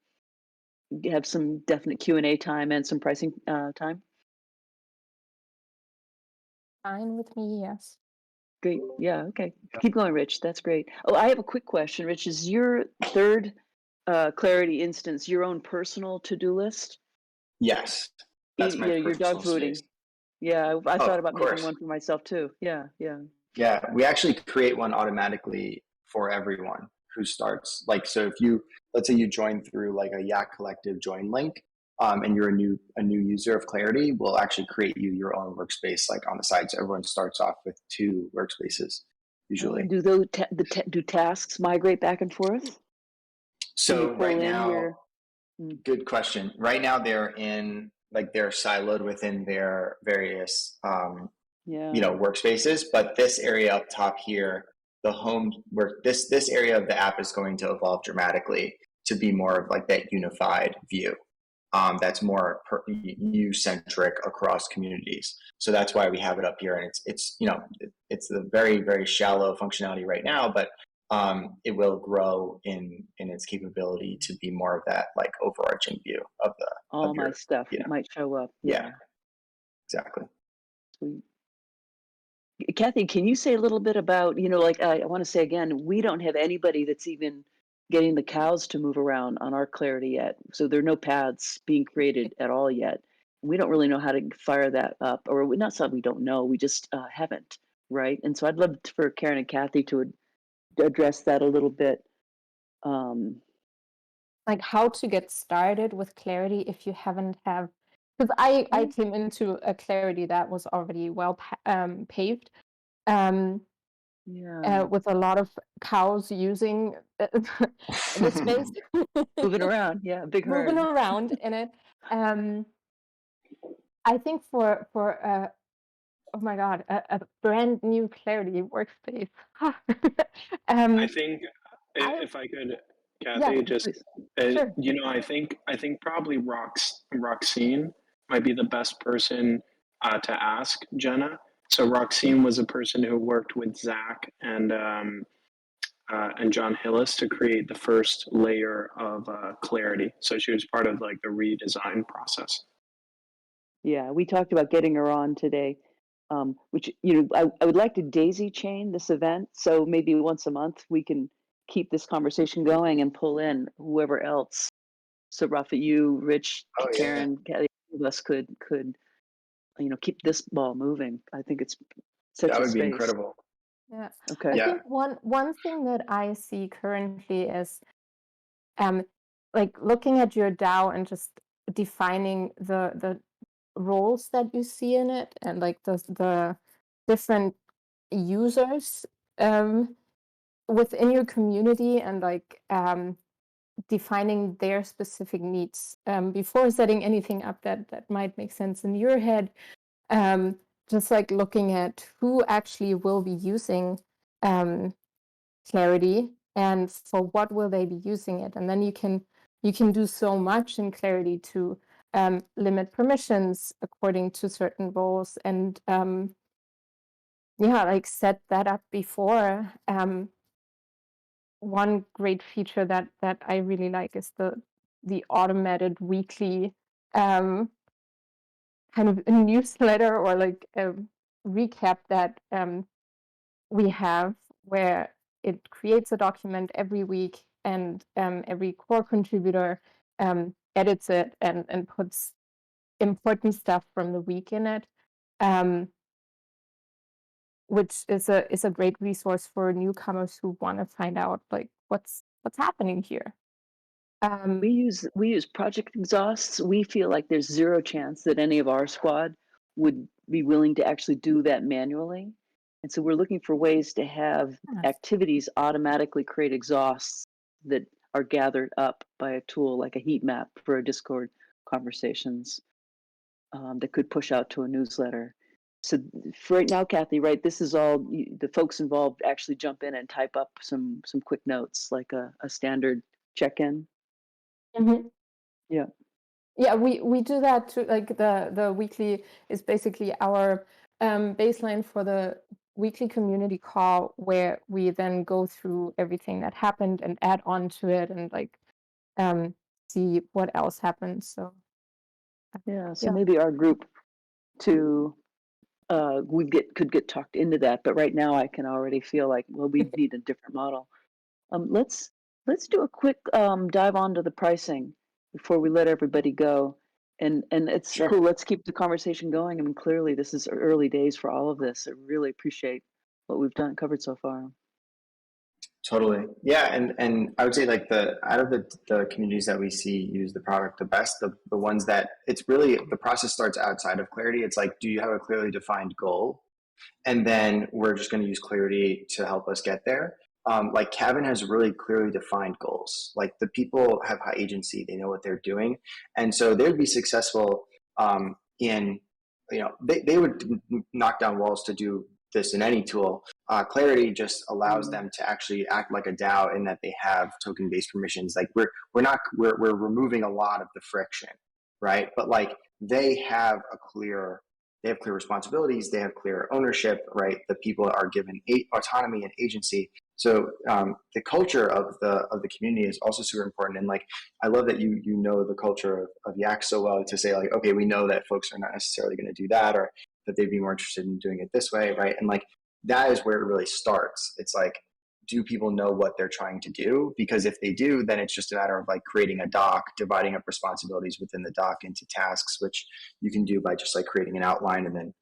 have some definite Q&A time and some pricing time? Fine with me, yes. Great. Yeah. Okay. Keep going, Rich. That's great. Oh, I have a quick question. Rich, is your third Clarity instance your own personal to-do list? Yes, that's my your dog personal fooding. space. Yeah, I thought about of course. making one for myself too. Yeah. Yeah, we actually create one automatically for everyone who starts. Like, so if let's say you join through like a Yak Collective join link, and you're a new user of Clarity, we'll actually create you your own workspace like on the side. So everyone starts off with 2 workspaces usually. Do do tasks migrate back and forth? So right now, good question. Right now they're siloed within their various workspaces, but this area up top here, the home, where this area of the app is going to evolve dramatically to be more of like that unified view. That's more you-centric across communities. So that's why we have it up here, and it's the very, very shallow functionality right now, but it will grow in its capability to be more of that like overarching view of my stuff. It might show up. Yeah, exactly. Sweet. Kathy, can you say a little bit about, I want to say again, we don't have anybody that's even getting the cows to move around on our Clarity yet. So there are no paths being created at all yet. We don't really know how to fire that up, or not something we don't know, we just haven't, right? And so I'd love for Caryn and Kathy to address that a little bit. like how to get started with Clarity if you haven't have, because I came into a Clarity that was already well paved, with a lot of cows using the space, moving around, big herd. moving around in it. I think for oh my God, a brand new Clarity workspace. I think if I could, Kathy, Yeah, just please. Sure. you know, I think probably Roxine might be the best person to ask Jenna. So Roxine was a person who worked with Zach and John Hillis to create the first layer of Clarity. So she was part of like the redesign process. Yeah, we talked about getting her on today, which, I would like to daisy chain this event. So maybe once a month we can keep this conversation going and pull in whoever else. So Rafa, you, Rich, Caryn, Kelly, of us could, keep this ball moving. I think it's such That a would be space. incredible. Yeah. Okay. I Yeah. think one thing that I see currently is like looking at your DAO and just defining the roles that you see in it and like the different users within your community and like defining their specific needs before setting anything up that might make sense in your head. Just like looking at who actually will be using Clarity and for what will they be using it, and then you can do so much in Clarity to limit permissions according to certain roles and like set that up before. One great feature that I really like is the automated weekly kind of a newsletter or like a recap that we have where it creates a document every week and every core contributor edits it and puts important stuff from the week in it, which is a great resource for newcomers who want to find out like what's happening here. We use project exhausts. We feel like there's zero chance that any of our squad would be willing to actually do that manually. And so we're looking for ways to have activities automatically create exhausts that are gathered up by a tool like a heat map for a Discord conversations that could push out to a newsletter. So for right now, Kathy, right, this is all the folks involved actually jump in and type up some quick notes like a standard check-in. Mm-hmm. Yeah. Yeah, we do that too. Like the weekly is basically our baseline for the weekly community call where we then go through everything that happened and add on to it and like see what else happened. So So maybe our group to could get talked into that, but right now I can already feel like, well, we need a different model. Let's do a quick dive onto the pricing before we let everybody go. And it's cool. Let's keep the conversation going. I mean, clearly this is early days for all of this. I really appreciate what we've covered so far. Totally. Yeah. And I would say like out of the communities that we see use the product the best, the ones that it's really, the process starts outside of Clarity. It's like, do you have a clearly defined goal? And then we're just going to use Clarity to help us get there. Like Kevin has really clearly defined goals. Like the people have high agency, they know what they're doing. And so they'd be successful in, they would knock down walls to do this in any tool. Clarity just allows them to actually act like a DAO in that they have token-based permissions. Like we're removing a lot of the friction, right? But like they have clear responsibilities, they have clear ownership, right? The people are given autonomy and agency. So the culture of the community is also super important. And like I love that you know the culture of Yak so well to say like, okay, we know that folks are not necessarily going to do that, or that they'd be more interested in doing it this way, right? And like that is where it really starts. It's like, do people know what they're trying to do? Because if they do, then it's just a matter of like creating a doc, dividing up responsibilities within the doc into tasks, which you can do by just like creating an outline and then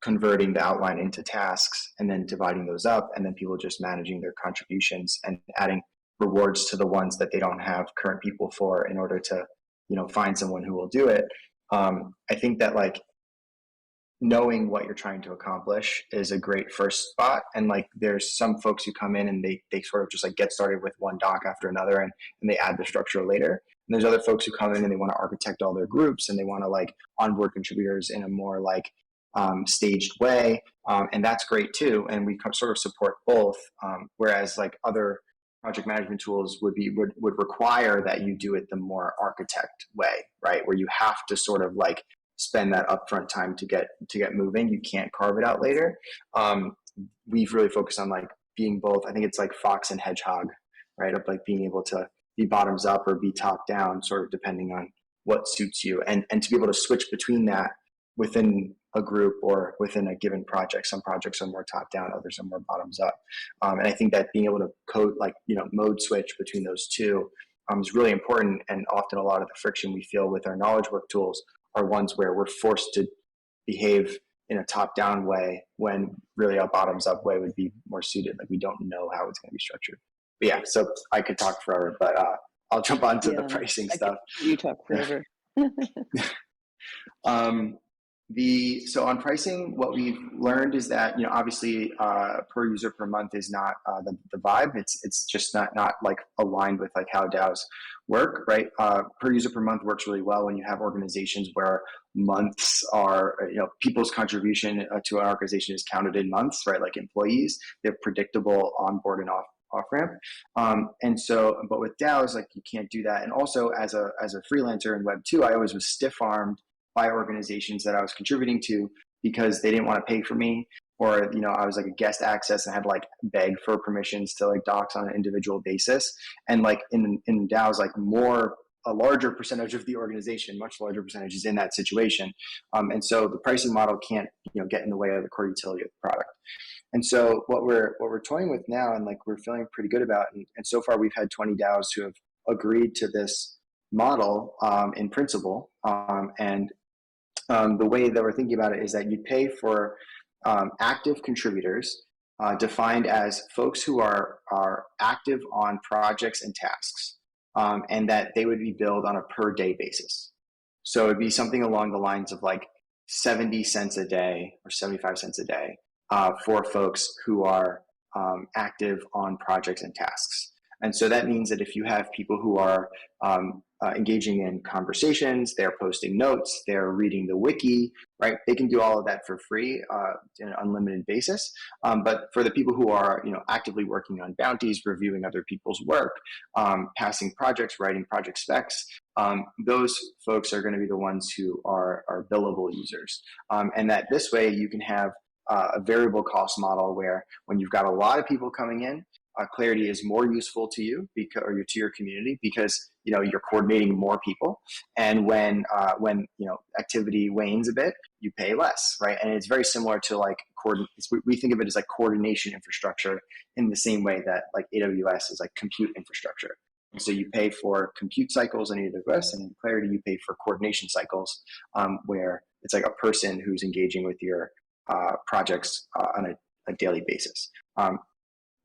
converting the outline into tasks and then dividing those up, and then people just managing their contributions and adding rewards to the ones that they don't have current people for in order to, find someone who will do it. I think that like knowing what you're trying to accomplish is a great first spot. And like there's some folks who come in and they sort of just like get started with one doc after another and they add the structure later. And there's other folks who come in and they want to architect all their groups and they want to like onboard contributors in a more like staged way. And that's great too. And we sort of support both. Whereas like other project management tools would require that you do it the more architect way, right? Where you have to sort of like spend that upfront time to get moving. You can't carve it out later. We've really focused on like being both. I think it's like fox and hedgehog, right? Of like being able to be bottoms up or be top down, sort of depending on what suits you, and to be able to switch between that within a group or within a given project. Some projects are more top down, others are more bottoms up. And I think that being able to code like, mode switch between those two is really important. And often a lot of the friction we feel with our knowledge work tools are ones where we're forced to behave in a top-down way when really a bottoms-up way would be more suited. Like we don't know how it's going to be structured. But yeah, so I could talk forever, but I'll jump on to the pricing stuff. You talk forever. So on pricing, what we've learned is that, obviously per user per month is not the vibe. It's just not like aligned with like how DAOs work, right? Per user per month works really well when you have organizations where months are, people's contribution to an organization is counted in months, right? Like employees, they have predictable onboard and off ramp. But with DAOs, like you can't do that. And also as a freelancer in Web 2, I always was stiff-armed by organizations that I was contributing to because they didn't want to pay for me, or I was like a guest access and had to like beg for permissions to like docs on an individual basis. And like in DAOs, like a larger percentage of the organization, much larger percentage, is in that situation. And so the pricing model can't get in the way of the core utility of the product. And so what we're toying with now, and like we're feeling pretty good about, and so far we've had 20 DAOs who have agreed to this model in principle. The way that we're thinking about it is that you pay for active contributors, defined as folks who are active on projects and tasks, and that they would be billed on a per day basis. So it'd be something along the lines of like 70 cents a day or 75 cents a day for folks who are active on projects and tasks. And so that means that if you have people who are engaging in conversations, they're posting notes, they're reading the wiki, right? They can do all of that for free in an unlimited basis. But for the people who are, actively working on bounties, reviewing other people's work, passing projects, writing project specs, those folks are going to be the ones who are billable users. And that this way you can have a variable cost model where when you've got a lot of people coming in, Clarity is more useful to you or to your community because you're coordinating more people, and when activity wanes a bit, you pay less, right? And it's very similar to like we think of it as like coordination infrastructure in the same way that like AWS is like compute infrastructure. And so you pay for compute cycles in AWS, and in Clarity you pay for coordination cycles, where it's like a person who's engaging with your projects on a daily basis.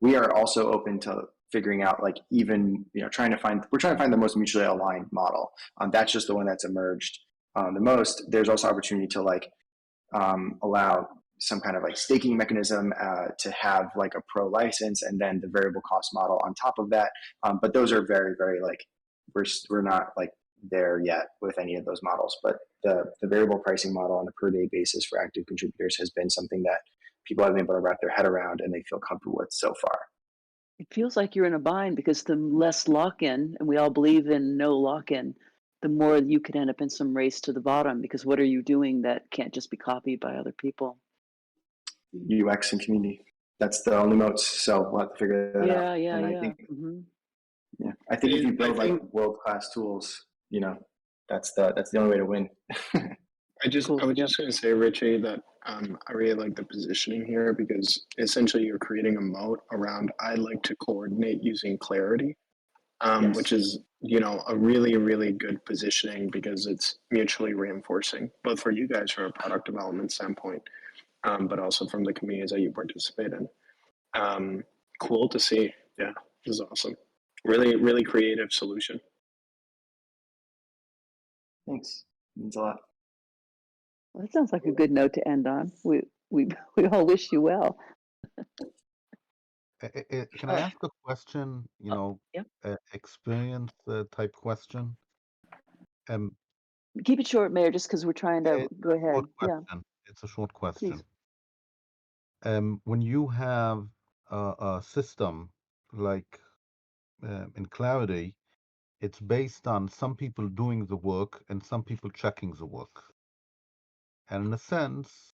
We are also open to figuring out like even, we're trying to find the most mutually aligned model. That's just the one that's emerged the most. There's also opportunity to like allow some kind of like staking mechanism to have like a pro license and then the variable cost model on top of that. But those are very, very like, we're not like there yet with any of those models, but the variable pricing model on a per day basis for active contributors has been something that people have been able to wrap their head around and they feel comfortable with so far. It feels like you're in a bind because the less lock-in, and we all believe in no lock-in, the more you could end up in some race to the bottom, because what are you doing that can't just be copied by other people? UX and community. That's the only moats. So we'll have to figure that out. I think if you build like world-class tools, that's the only way to win. I was just going to say, Richie, that I really like the positioning here because essentially you're creating a moat around I like to coordinate using Clarity, which is, a really, really good positioning because it's mutually reinforcing, both for you guys from a product development standpoint, but also from the communities that you participate in. Cool to see. Yeah, this is awesome. Really, really creative solution. Thanks. Means a lot. Well, that sounds like a good note to end on. We all wish you well. Can I ask a question? Yeah. Experience type question. Keep it short, Mayor, just because we're trying to It's go a ahead. short Yeah, question. It's a short please. question. When you have a system like in Clarity, it's based on some people doing the work and some people checking the work. And in a sense,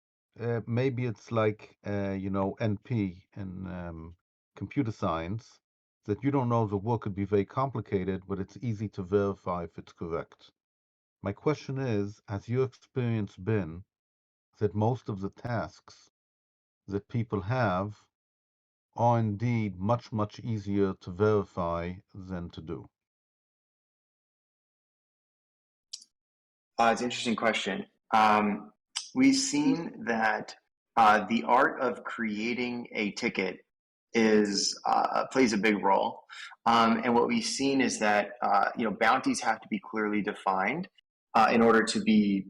maybe it's like, NP in computer science, that you don't know the work could be very complicated, but it's easy to verify if it's correct. My question is, has your experience been that most of the tasks that people have are indeed much, much easier to verify than to do? It's an interesting question. We've seen that the art of creating a ticket is plays a big role, and what we've seen is that bounties have to be clearly defined in order to be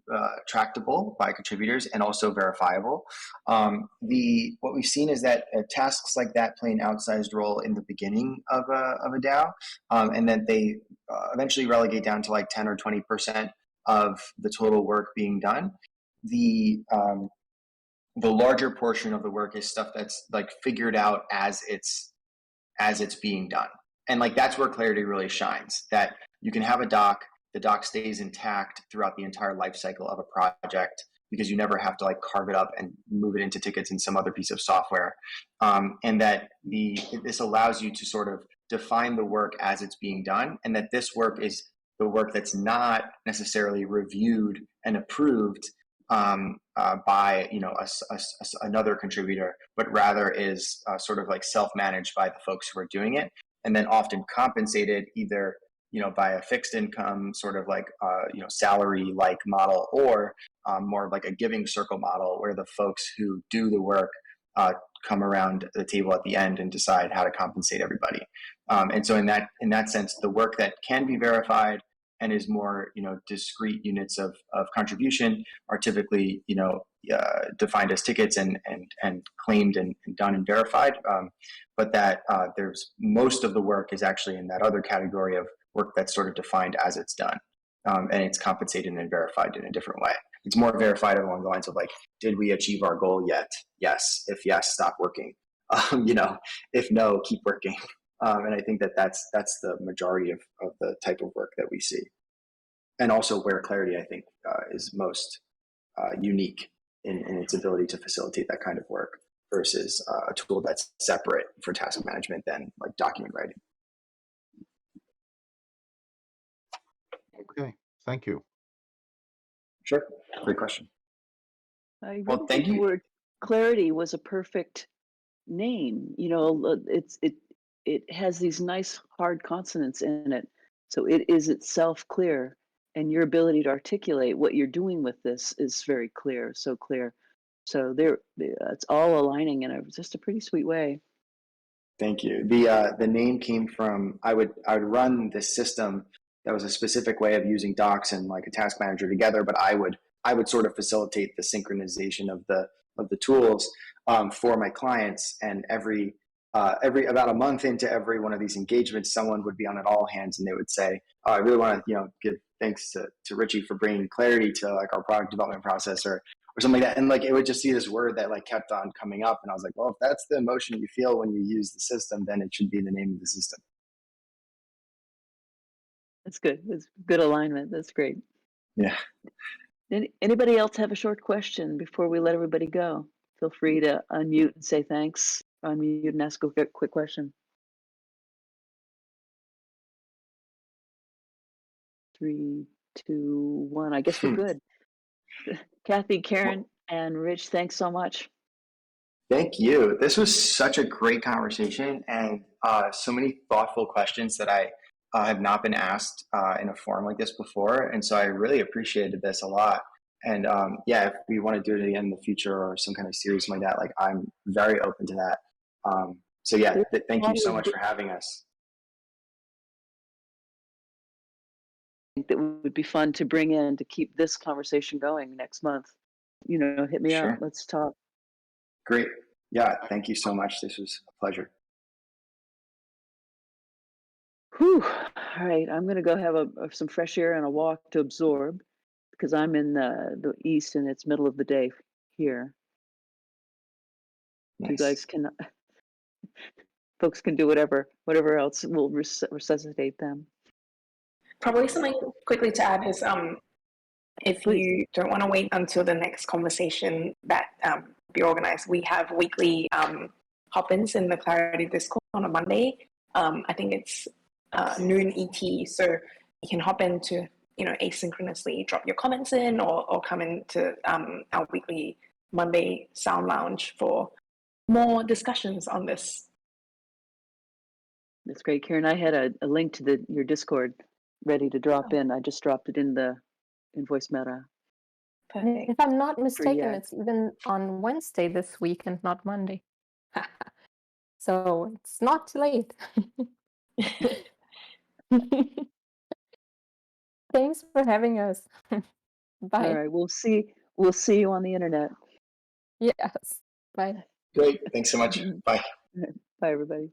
tractable by contributors and also verifiable. What we've seen is that tasks like that play an outsized role in the beginning of a DAO, and that they eventually relegate down to like 10 or 20% of the total work being done. The larger portion of the work is stuff that's like figured out as it's being done, and like that's where Clarity really shines. That you can have a doc, the doc stays intact throughout the entire life cycle of a project because you never have to like carve it up and move it into tickets in some other piece of software, and that this allows you to sort of define the work as it's being done, and that this work is the work that's not necessarily reviewed and approved by another contributor, but rather is sort of like self-managed by the folks who are doing it, and then often compensated either by a fixed income sort of like salary like model, or more of like a giving circle model where the folks who do the work come around the table at the end and decide how to compensate everybody. And so in that sense, the work that can be verified and is more discrete units of contribution are typically defined as tickets and claimed and done and verified, but that there's most of the work is actually in that other category of work that's sort of defined as it's done, and it's compensated and verified in a different way. It's more verified along the lines of like, did we achieve our goal yet? Yes. If yes, stop working. If no, keep working. And I think that's the majority of the type of work that we see, and also where Clarity, I think, is most unique in its ability to facilitate that kind of work versus a tool that's separate for task management than like document writing. Okay, thank you. Sure, great question. I really Well, thank think the you. word clarity was a perfect name. It has these nice hard consonants in it, so it is itself clear, and your ability to articulate what you're doing with this is very clear, so clear. So it's all aligning in just a pretty sweet way. Thank you. The name came from I would run this system that was a specific way of using docs and like a task manager together, but I would sort of facilitate the synchronization of the tools for my clients, and every about a month into every one of these engagements, someone would be on it all hands and they would say, oh, I really want to give thanks to Richie for bringing clarity to like our product development process, or something like that. And like it would just see this word that like kept on coming up, and I was like, well, if that's the emotion you feel when you use the system, then it should be the name of the system. That's good. That's good alignment. That's great. Yeah. Anybody else have a short question before we let everybody go? Feel free to unmute and say thanks. Unmute and ask a quick question. 3, 2, 1. I guess we're good. Kathy, Caryn, and Rich, thanks so much. Thank you. This was such a great conversation, and so many thoughtful questions that I have not been asked in a forum like this before. And so I really appreciated this a lot. And yeah, if we want to do it again in the future or some kind of series like that, like I'm very open to that. So yeah, thank you so much for having us. that would be fun to bring in to keep this conversation going next month, hit me up. Let's talk. Great. Yeah, thank you so much. This was a pleasure. Whew. All right, I'm going to go have some fresh air and a walk to absorb, because I'm in the east and it's middle of the day here. Nice. You guys can, folks can do whatever else will resuscitate them. Probably something quickly to add is if Please. you don't want to wait until the next conversation that be organized, we have weekly hop-ins in the Clarity Discord on a Monday. I think it's noon ET, so you can hop in to asynchronously drop your comments in, or come into our weekly Monday Sound Lounge for more discussions on this. That's great, Caryn. I had a link to your Discord ready to drop in. I just dropped it in Voice Meta. Perfect. If I'm not mistaken, Yak. it's even on Wednesday this week and not Monday. So it's not too late. Thanks for having us. Bye. All right, we'll see you on the internet. Yes. Bye. Great. Thanks so much. Bye. Bye, everybody.